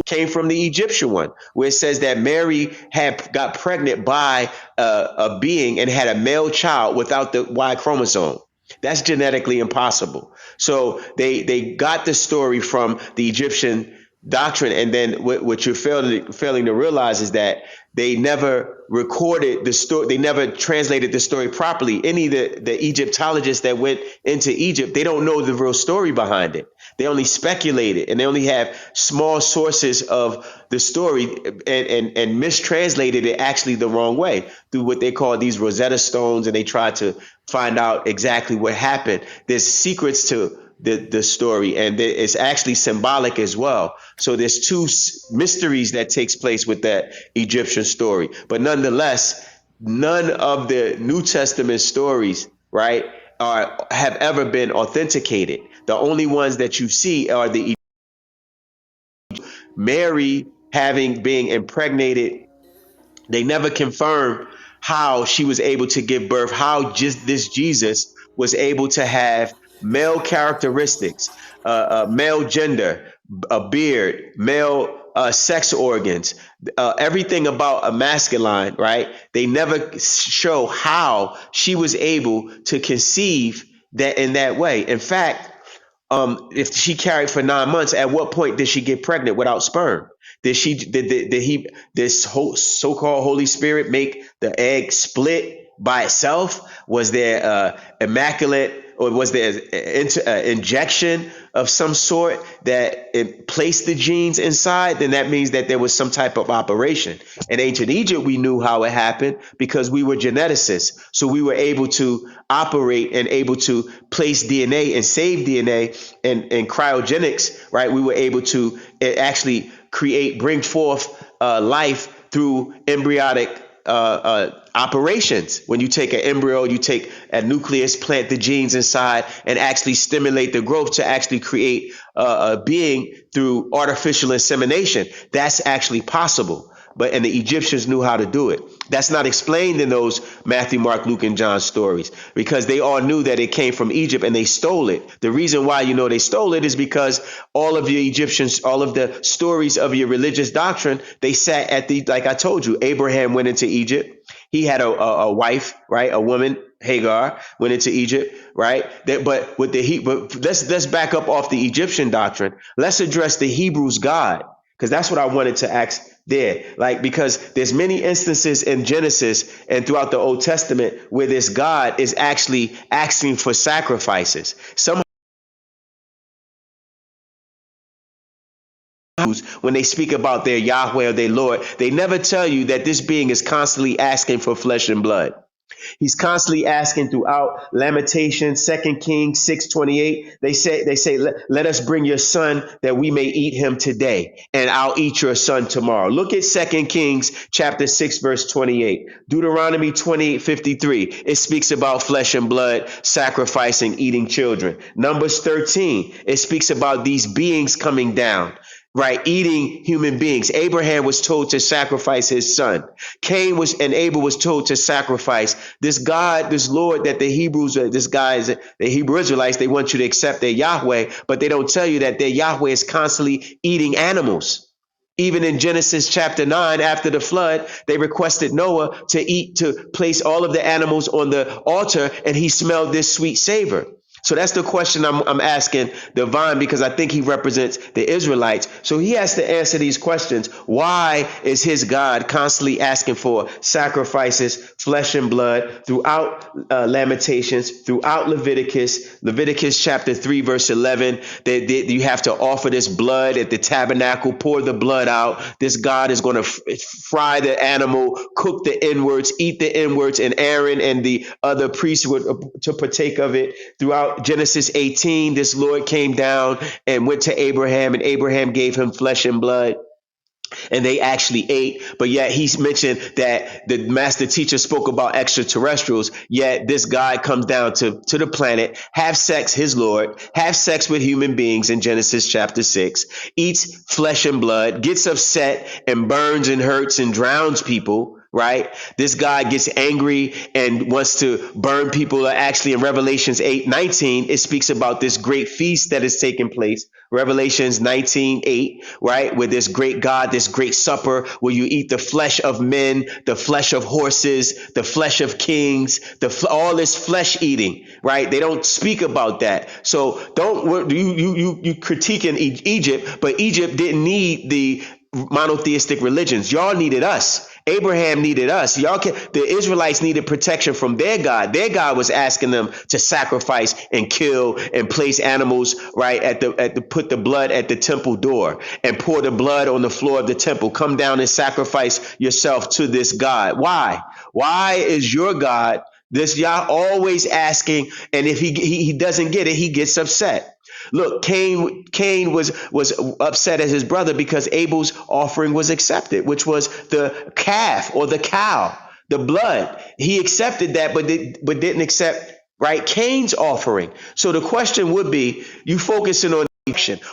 came from the Egyptian one, where it says that Mary had got pregnant by a being and had a male child without the Y chromosome. That's genetically impossible. So they got the story from the Egyptian doctrine, and then what you're failing to realize is that they never recorded the story. They never translated the story properly. Any of the Egyptologists that went into Egypt, they don't know the real story behind it. They only speculated, and they only have small sources of the story, and mistranslated it actually the wrong way through what they call these Rosetta Stones, and they try to find out exactly what happened. There's secrets to the story, and it's actually symbolic as well. So there's two mysteries that takes place with that Egyptian story, but nonetheless, none of the New Testament stories, right, have ever been authenticated. The only ones that you see are the Mary having being impregnated. They never confirmed how she was able to give birth, how just this Jesus was able to have male characteristics, male gender, a beard, male sex organs, everything about a masculine, right? They never show how she was able to conceive that in that way. In fact, if she carried for 9 months, at what point did she get pregnant without sperm? Did this whole so-called Holy Spirit make the egg split by itself? Was there immaculate, or was there injection of some sort that it placed the genes inside? Then that means that there was some type of operation. In ancient Egypt, we knew how it happened because we were geneticists. So we were able to operate and able to place DNA and save DNA and cryogenics, right? We were able to actually bring forth life through embryonic operations. When you take an embryo, you take a nucleus, plant the genes inside, and actually stimulate the growth to actually create a being through artificial insemination. That's actually possible. and the Egyptians knew how to do it. That's not explained in those Matthew, Mark, Luke, and John stories, because they all knew that it came from Egypt and they stole it. The reason why you know they stole it is because all of your Egyptians, all of the stories of your religious doctrine, they sat at the, like I told you, Abraham went into Egypt. He had a wife, right? A woman, Hagar, went into Egypt, right? But with but let's back up off the Egyptian doctrine. Let's address the Hebrews God, because that's what I wanted to ask there. Like, because there's many instances in Genesis and throughout the Old Testament where this God is actually asking for sacrifices. Some, when they speak about their Yahweh or their Lord, they never tell you that this being is constantly asking for flesh and blood. He's constantly asking throughout Lamentations, 2 Kings 6:28. They say, let us bring your son that we may eat him today, and I'll eat your son tomorrow. Look at 2 Kings chapter 6, verse 28. Deuteronomy 28:53. It speaks about flesh and blood, sacrificing, eating children. Numbers 13. It speaks about these beings coming down, right? Eating human beings. Abraham was told to sacrifice his son. And Abel was told to sacrifice. This God, this Lord that the Hebrews, the Hebrew Israelites, they want you to accept their Yahweh, but they don't tell you that their Yahweh is constantly eating animals. Even in Genesis chapter 9, after the flood, they requested Noah to place all of the animals on the altar, and he smelled this sweet savor. So that's the question I'm asking Divine, because I think he represents the Israelites. So he has to answer these questions. Why is his God constantly asking for sacrifices, flesh and blood throughout Lamentations, throughout Leviticus chapter 3, verse 11, that you have to offer this blood at the tabernacle, pour the blood out. This God is going to fry the animal, cook the inwards, eat the inwards, and Aaron and the other priests would to partake of it. Throughout Genesis 18, this Lord came down and went to Abraham, and Abraham gave him flesh and blood, and they actually ate. But yet he's mentioned that the master teacher spoke about extraterrestrials, yet this guy comes down to the planet, have sex, his Lord, have sex with human beings in Genesis chapter 6, eats flesh and blood, gets upset and burns and hurts and drowns people. Right? This guy gets angry and wants to burn people. Actually, in Revelations 8:19, it speaks about this great feast that is taking place. Revelations 19:8, right? Where this great God, this great supper, where you eat the flesh of men, the flesh of horses, the flesh of kings, all this flesh eating, right? They don't speak about that. So don't you critiquing Egypt, but Egypt didn't need the monotheistic religions. Y'all needed us. Abraham needed us. The Israelites needed protection from their God. Their God was asking them to sacrifice and kill and place animals, right, put the blood at the temple door and pour the blood on the floor of the temple. Come down and sacrifice yourself to this God. Why? Why is your God, this Yah, always asking? And if he doesn't get it, he gets upset. Look, Cain was upset at his brother because Abel's offering was accepted, which was the calf or the cow, the blood. He accepted that, but didn't accept, right, Cain's offering. So the question would be, you focusing on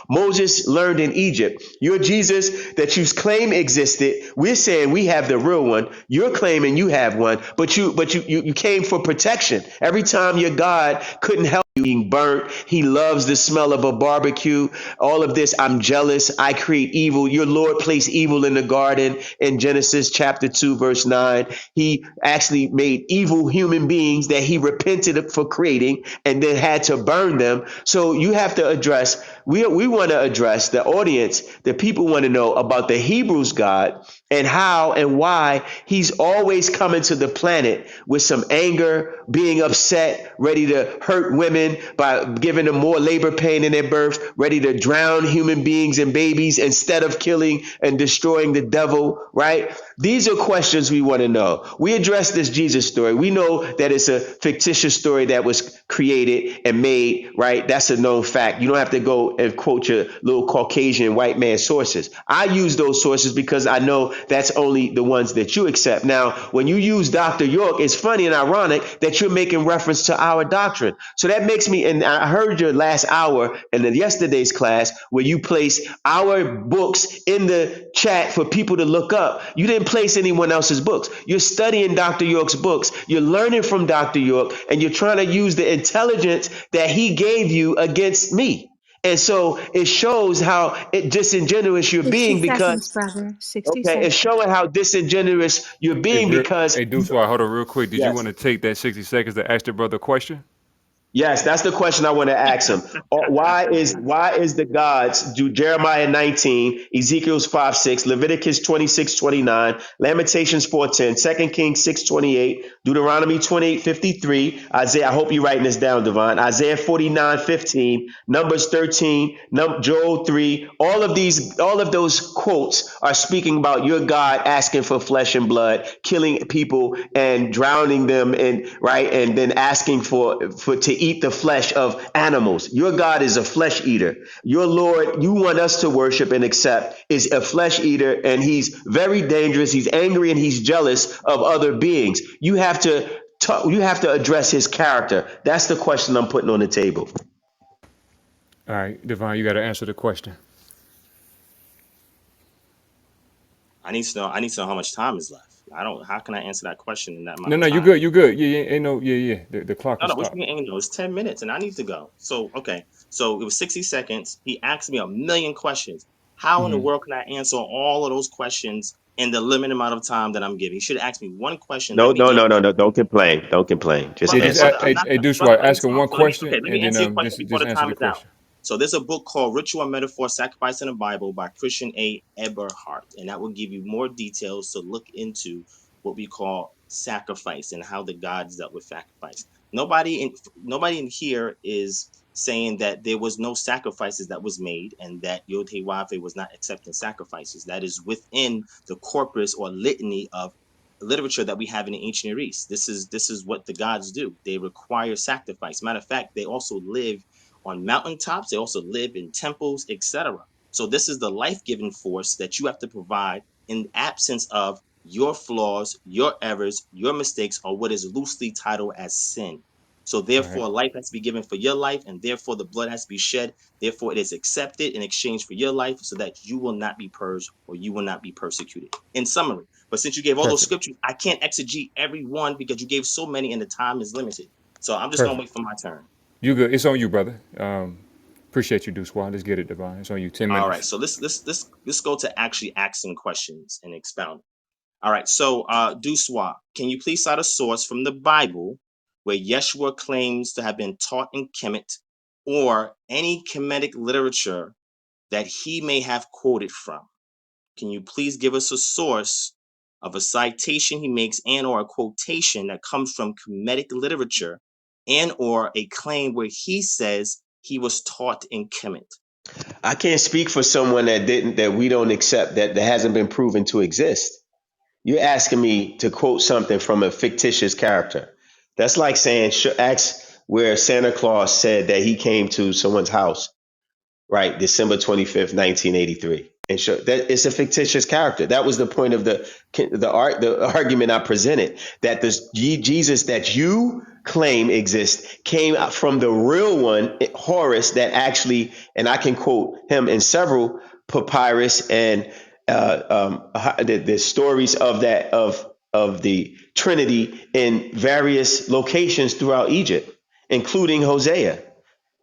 Moses learned in Egypt. Your Jesus that you claim existed, we're saying we have the real one. You're claiming you have one, but you came for protection. Every time your God couldn't help you being burnt, he loves the smell of a barbecue. All of this, I'm jealous, I create evil. Your Lord placed evil in the garden in Genesis chapter 2, verse 9. He actually made evil human beings that he repented for creating and then had to burn them. So you have to address, we want to address the audience, the people want to know about the Hebrews God and how and why he's always coming to the planet with some anger, being upset, ready to hurt women by giving them more labor pain in their birth, ready to drown human beings and babies instead of killing and destroying the devil, right? These are questions we want to know. We address this Jesus story. We know that it's a fictitious story that was created and made, right? That's a known fact. You don't have to go and quote your little Caucasian white man sources. I use those sources because I know that's only the ones that you accept. Now, when you use Dr. York, it's funny and ironic that you're making reference to our doctrine. So that makes me, and I heard your last hour in yesterday's class where you placed our books in the chat for people to look up. You didn't place anyone else's books. You're studying Dr. York's books. You're learning from Dr. York, and you're trying to use the intelligence that he gave you against me. And so it shows how disingenuous you're 60 being seconds, because, brother. 60 okay, it's seconds. showing how disingenuous you're Hey, being because, hey, Doosua, hold on real quick. Did you yes. want to take that 60 seconds to ask the brother a question? Yes, that's the question I want to ask him. Why is the gods do Jeremiah 19, Ezekiel's 5:6, Leviticus 26:29, Lamentations 4:10, 2 Kings 6:28, Deuteronomy 28:53, Isaiah, I hope you're writing this down, Divine, Isaiah 49:15, Numbers 13, Joel 3, all of those quotes are speaking about your God asking for flesh and blood, killing people and drowning them in right, and then asking for to eat the flesh of animals. Your God is a flesh eater. Your Lord, you want us to worship and accept, is a flesh eater, and he's very dangerous. He's angry and he's jealous of other beings. You have to address his character. That's the question I'm putting on the table. All right, Divine, you got to answer the question. I need to know. I need to know how much time is left. I don't. How can I answer that question in that amount No, of no, you time? good, you good. Yeah, yeah, ain't no, yeah, yeah. The clock No, will no. Which stop. mean, you know, it's 10 minutes, and I need to go. So okay. So it was 60 seconds. He asked me a million questions. How in the world can I answer all of those questions in the limited amount of time that I'm giving? He should have asked me one question. No, Let me no, no, answer. no, no. Don't complain. Don't complain. Just Yeah, Brother, just answer. brother, I'm not, hey, brother. Deuce, Let me ask him talk. one So let me, question okay, let me and then answer your question before just the answer time the is out. question. So there's a book called Ritual and Metaphor, Sacrifice in the Bible by Christian A. Eberhart, and that will give you more details to look into what we call sacrifice and how the gods dealt with sacrifice. Nobody in here is saying that there was no sacrifices that was made and that Yod Heh Wav Heh was not accepting sacrifices. That is within the corpus or litany of literature that we have in the ancient Near East. This is what the gods do. They require sacrifice. Matter of fact, they also live on mountaintops. They also live in temples, etc. So this is the life-giving force that you have to provide in absence of your flaws, your errors, your mistakes, or what is loosely titled as sin. So All right, therefore, life has to be given for your life, and therefore the blood has to be shed. Therefore, it is accepted in exchange for your life, so that you will not be purged or you will not be persecuted. In summary, but since you gave all those perfect, scriptures, I can't exegete every one because you gave so many and the time is limited. So I'm just gonna perfect. wait for my turn. You good? It's on you, brother. Appreciate you, Deuce. Let's get it, Divine. It's on you. 10 All right, minutes. so let's go to actually asking questions and expound. All right, so Doosua, can you please cite a source from the Bible where Yeshua claims to have been taught in Kemet or any Kemetic literature that he may have quoted from? Can you please give us a source of a citation he makes and or a quotation that comes from Kemetic literature and or a claim where he says he was taught in Kemet? I can't speak for someone that we don't accept that hasn't been proven to exist. You're asking me to quote something from a fictitious character. That's like saying, ask where Santa Claus said that he came to someone's house, right? December 25th, 1983. And show that it's a fictitious character. That was the point of the argument I presented, that this Jesus that you claim exists came out from the real one, Horus, that actually, and I can quote him in several papyrus and the stories of the Trinity in various locations throughout Egypt, including Hosea.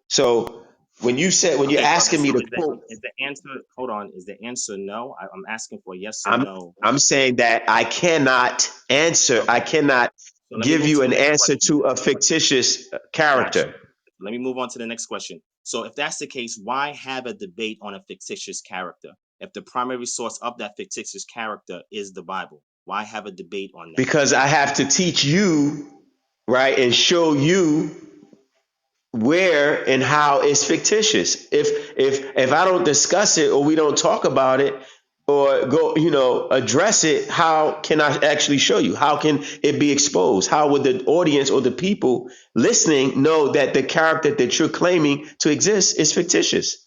So when you're Okay, brother. asking me So to quote, is the answer, hold on, is the answer no? I'm asking for a yes or I'm no. I'm saying that I cannot answer. I Okay. cannot So let me give move you to the an next answer question. to a fictitious Got you. character Let me move on to the next question. So if that's the case, why have a debate on a fictitious character? If the primary source of that fictitious character is the Bible, why have a debate on that? because I have to teach you, right, and show you where and how it's fictitious. If I don't discuss it or we don't talk about it or go, address it, how can I actually show you? How can it be exposed? How would the audience or the people listening know that the character that you're claiming to exist is fictitious?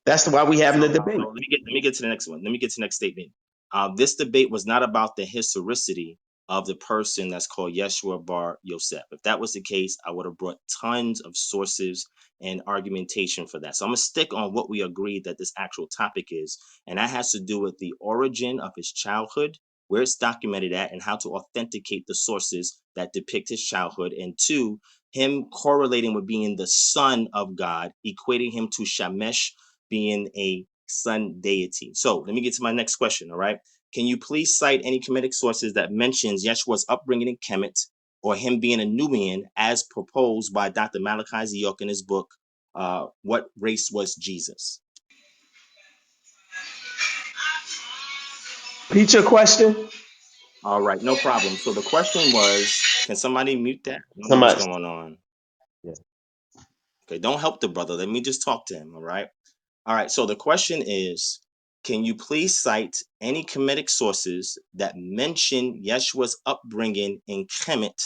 That's why we having the So debate. let me get to the next one. Let me get to the next statement. This debate was not about the historicity of the person that's called Yeshua Bar Yosef. If that was the case, I would have brought tons of sources and argumentation for that. So I'm going to stick on what we agreed that this actual topic is, and that has to do with the origin of his childhood, where it's documented at, and how to authenticate the sources that depict his childhood. And two, him correlating with being the son of God, equating him to Shamesh being a sun deity. So let me get to my next question, all right? Can you please cite any Kemetic sources that mentions Yeshua's upbringing in Kemet or him being a Nubian as proposed by Dr. Malachi Ziok in his book, What Race Was Jesus? Repeat your question. All right, no problem. So the question was, can somebody mute that? I don't know what's Somebody. going on. Yeah. Okay, don't help the brother. Let me just talk to him, all right? All right, so the question is, can you please cite any Kemetic sources that mention Yeshua's upbringing in Kemet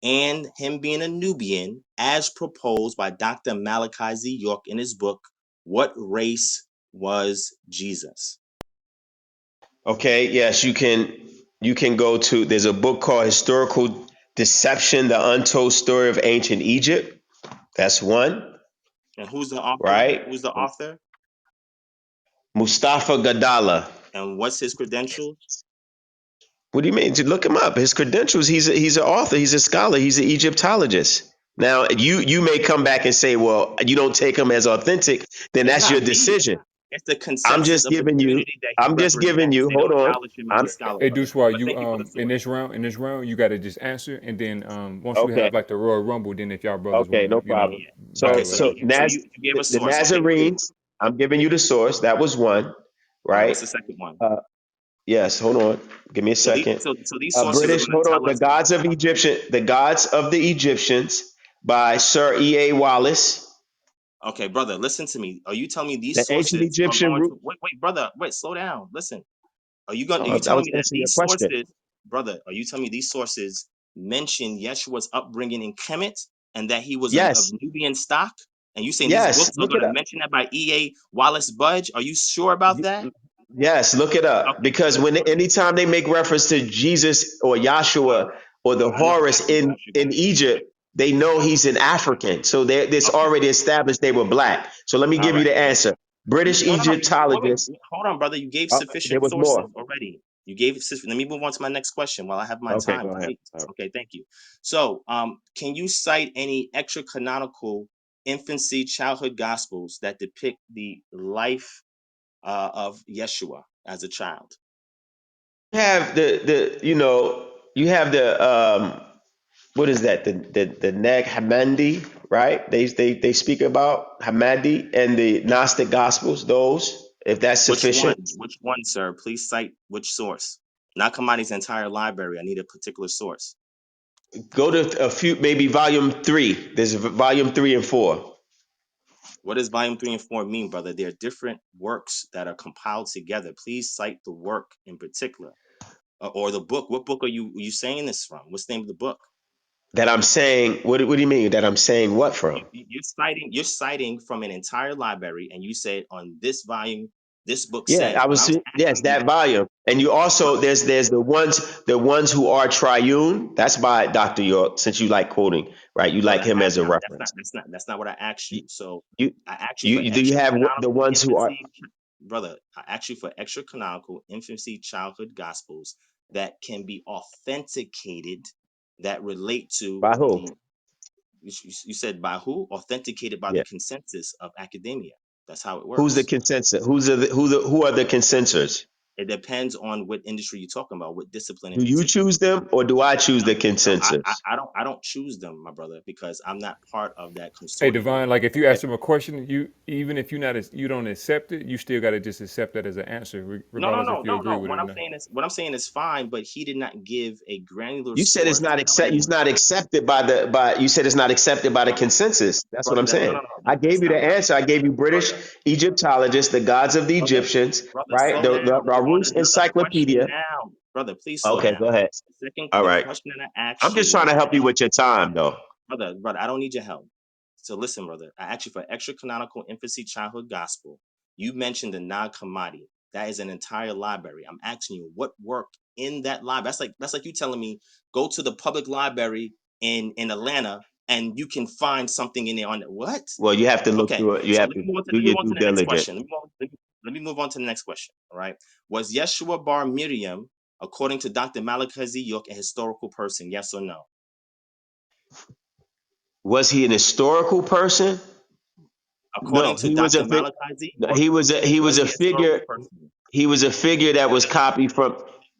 and him being a Nubian as proposed by Dr. Malachi Z. York in his book, What Race Was Jesus? Okay. Yes, you can. You can go to. There's a book called Historical Deception: The Untold Story of Ancient Egypt. That's one, And who's the author? right? Who's the author? Mustafa Gadala. And what's his credentials? What do you mean? Look him up. His credentials. He's an author. He's a scholar. He's an Egyptologist. Now you may come back and say, well, you don't take him as authentic. Then It's that's not your me. decision. It's the I'm consensus just of the giving you. community that he I'm just giving represents. you. They Hold don't on. acknowledge him as a I'm scholar, Hey, brother. Doosua, But you thank you for the in source. this round, you got to just answer, and then once we have okay. like the Royal Rumble, then if y'all brothers want Okay, to, no problem. Yeah. Okay, So battle so it out. so you gave a the source. Okay, cool. Nazarenes. I'm giving you the source. That was one, All right, right? what's the second one? Yes. Hold on. Give me a So these second. so these sources are British. going to Hold on. tell us. The gods of the Egyptians by Sir E. A. Wallace. Okay, brother, listen to me. Are you telling me these The ancient sources are Egyptian going root. to wait, brother, wait, slow down. Listen. Are Oh, you I telling was me that answering your these question. sources, brother, are you telling me these sources mention Yeshua's upbringing in Kemet and that he was of Yes. Nubian stock? And you saying these Yes. books are Look going it to up. mention that by E.A. Wallace Budge? Are you sure about that? Yes, look it up. Okay, Because cool. anytime they make reference to Jesus or Brother, Yahshua or the I know Horus exactly what you in got. Egypt, they know he's an African. So it's Okay, already established they were black. So let me all give you right. the answer. British No. Egyptologist. Hold on, brother. You gave There sufficient was sources more. already. Let me move on to my next question while I have my Okay, time, go ahead. right? Okay, thank you. So, can you cite any extra canonical infancy childhood gospels that depict the life of Yeshua as a child? You have you have the what is that? The Nag Hammadi, right? They speak about Hammadi and the Gnostic Gospels, those, if that's Which one? sufficient. Which one, sir? Please cite which source. Not Kamadi's entire library. I need a particular source. Go to a few, maybe volume 3. There's volume 3 and 4. What does volume 3 and 4 mean, brother? They're different works that are compiled together. Please cite the work in particular. Or the book. What book are you saying this from? What's the name of the book? That I'm saying, what do you mean that I'm saying what from? You're citing from an entire library, and you said on this volume, this book Yeah, says. What I'm yes, asking you, that volume. And you also, brother, there's the ones who are triune. That's by Dr. York, since you like quoting, right? You like brother, him as a that's not reference. that's not what I asked You, you. So you, I asked you for do you extra have the canonical ones who are, infancy, brother. I asked you for extra canonical infancy childhood gospels that can be authenticated, that relate to by who? the. You said by who? Authenticated by the Yeah. consensus of academia. That's how it Who's the works. consensus? Who are the consensus? It depends on what industry you're talking about, what discipline in Do you particular. choose them or do I choose No, the no, consensus? I don't choose them, my brother, because I'm not part of that Hey, consortium. Divine, like if you ask If, him a question, you even if you don't accept it, you still got to just accept that as an answer, regardless if you agree with it or not. What I'm saying is fine, but he did not give a granular You said source telling it's me, not accepted by you said it's not accepted by the brother, consensus. That's what brother, I'm saying. I gave that's you not the what I, answer. I gave you British brother, Egyptologists, the gods of the brother, Egyptians, brother, right? slow down. The We're on Rus another question Encyclopedia. now, brother. Please slow Okay, down. go ahead. All The right. question that I I'm asked just you, trying to help you with your time though. brother, I don't need your help. So listen, brother, I asked you for extra canonical infancy childhood gospel. You mentioned the Nag Hammadi. That is an entire library. I'm asking you what worked in that library. That's like you telling me go to the public library in Atlanta and you can find something in there on what? Well, you have to look Okay, through it. You so have to do let me your move on due to the next diligence. question. Let me move on to the next question. All right. Was Yeshua Bar Miriam, according to Dr. Malachi York, a historical person? Yes or no? Was he an historical person? According No, to he was Dr. a Malachi York, he was was a he a historical figure. person? He was a figure that was copied from.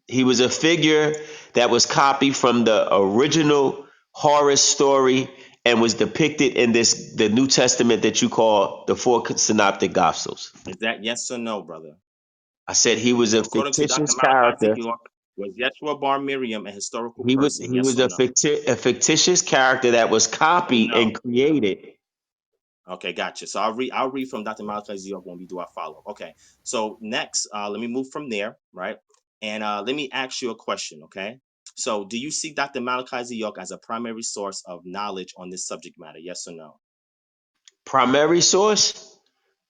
He was a figure that was copied from the original Horus story and was depicted in the New Testament that you call the four synoptic gospels. Is that yes or no, brother? I said he was So a according to Dr. fictitious Malachi character. York, was Yeshua Bar Miriam a historical He was person? he Yes was or no? a fictitious character that was copied No. and created. Okay, gotcha. So I'll read from Dr. Malachi York when we do our follow. Okay. So next, let me move from there, right? And let me ask you a question, okay? So do you see Dr. Malachi York as a primary source of knowledge on this subject matter? Yes or no? Primary source?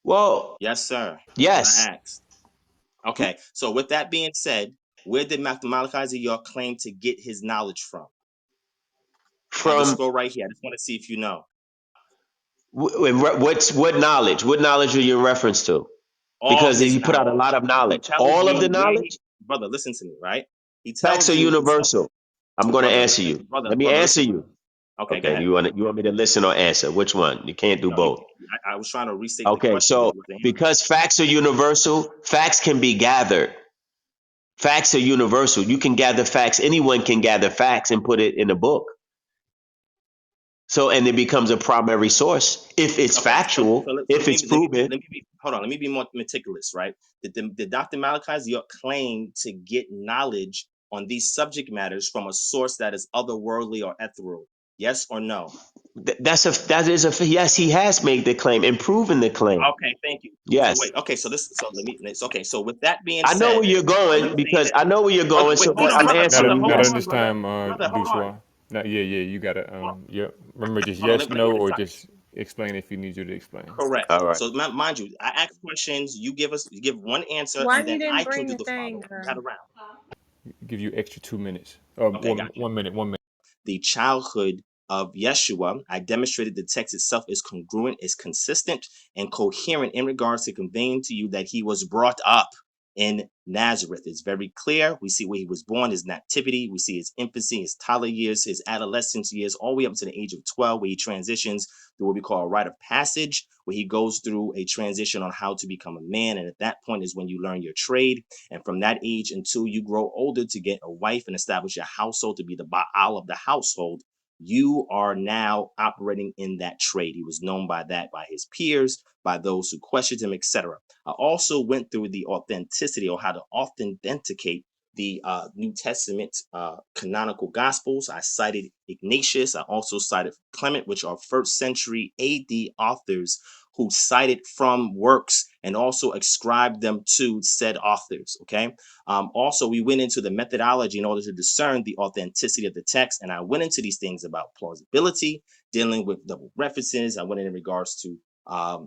Well, Yes, sir. That's what I yes. asked. Okay. So with that being said, where did Dr. Malachi York claim to get his knowledge from? I'll just From scroll right here. I just want to see if you know. what knowledge? What knowledge are you in reference to? All Because his he put out a knowledge. lot of He knowledge. tells All of you the where he, knowledge? brother, listen to me, right? He Facts tells are you, universal. I'm going to brother, answer you. brother, Let me brother, answer listen. you. Okay, go Okay, ahead. you want me to listen or answer? Which one? You can't do No, you. both. I was trying to restate the Okay, question, but so you wasn't answering. because facts are universal, facts can be gathered. Facts are universal. You can gather facts. Anyone can gather facts and put it in a book. So, and it becomes a primary source if it's Okay, factual, so if it's proven. let me be hold on. Let me be more meticulous, right? Did Dr. Malachi York claim to get knowledge on these subject matters from a source that is otherworldly or ethereal? Yes or no? That is a yes. He has made the claim and proven the claim. Okay, thank you. So Yes, wait, okay, so let me. Okay, so with that being I know said, where you're are you going saying because that? I know where you're Okay, going. wait, So, hold but on, I'm brother, Not brother, answering at, you. hold not at Yes. on, this brother, time, brother, hold on. Doosua. Not, yeah. You gotta yep. Remember, just Hold on, yes, let me no, get or this. just explain if he needs you to explain. Correct. All right. So mind you, I ask questions, you give one answer, Why and you then didn't I can bring do the the thing? follow. You got around. Give you extra 2 minutes. Okay, got you. 1 minute. 1 minute. The childhood of Yeshua, I demonstrated the text itself is congruent, is consistent, and coherent in regards to conveying to you that he was brought up in Nazareth. It's very clear. We see where he was born, his nativity. We see his infancy, his toddler years, his adolescence years, all the way up to the age of 12, where he transitions through what we call a rite of passage, where he goes through a transition on how to become a man. And at that point is when you learn your trade. And from that age until you grow older to get a wife and establish a household to be the Baal of the household, you are now operating in that trade. He was known by that by his peers, by those who questioned him, etc. I also went through the authenticity or how to authenticate the New Testament canonical gospels. I cited Ignatius. I also cited Clement, which are first century AD authors who cited from works and also ascribed them to said authors. Okay. Also, we went into the methodology in order to discern the authenticity of the text. And I went into these things about plausibility, dealing with double references. I went in regards to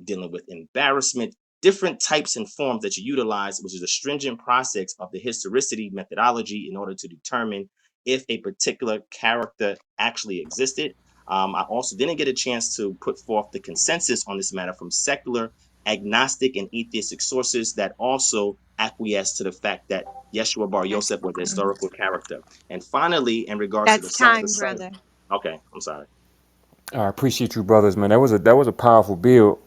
dealing with embarrassment, different types and forms that you utilize, which is a stringent process of the historicity methodology in order to determine if a particular character actually existed. I also didn't get a chance to put forth the consensus on this matter from secular, agnostic, and atheistic sources that also acquiesce to the fact that Yeshua Bar That's Yosef was a time. historical character. And finally, in regards to That's the time, son. brother. Okay, I'm sorry. I appreciate you, brothers, man. That was a powerful build.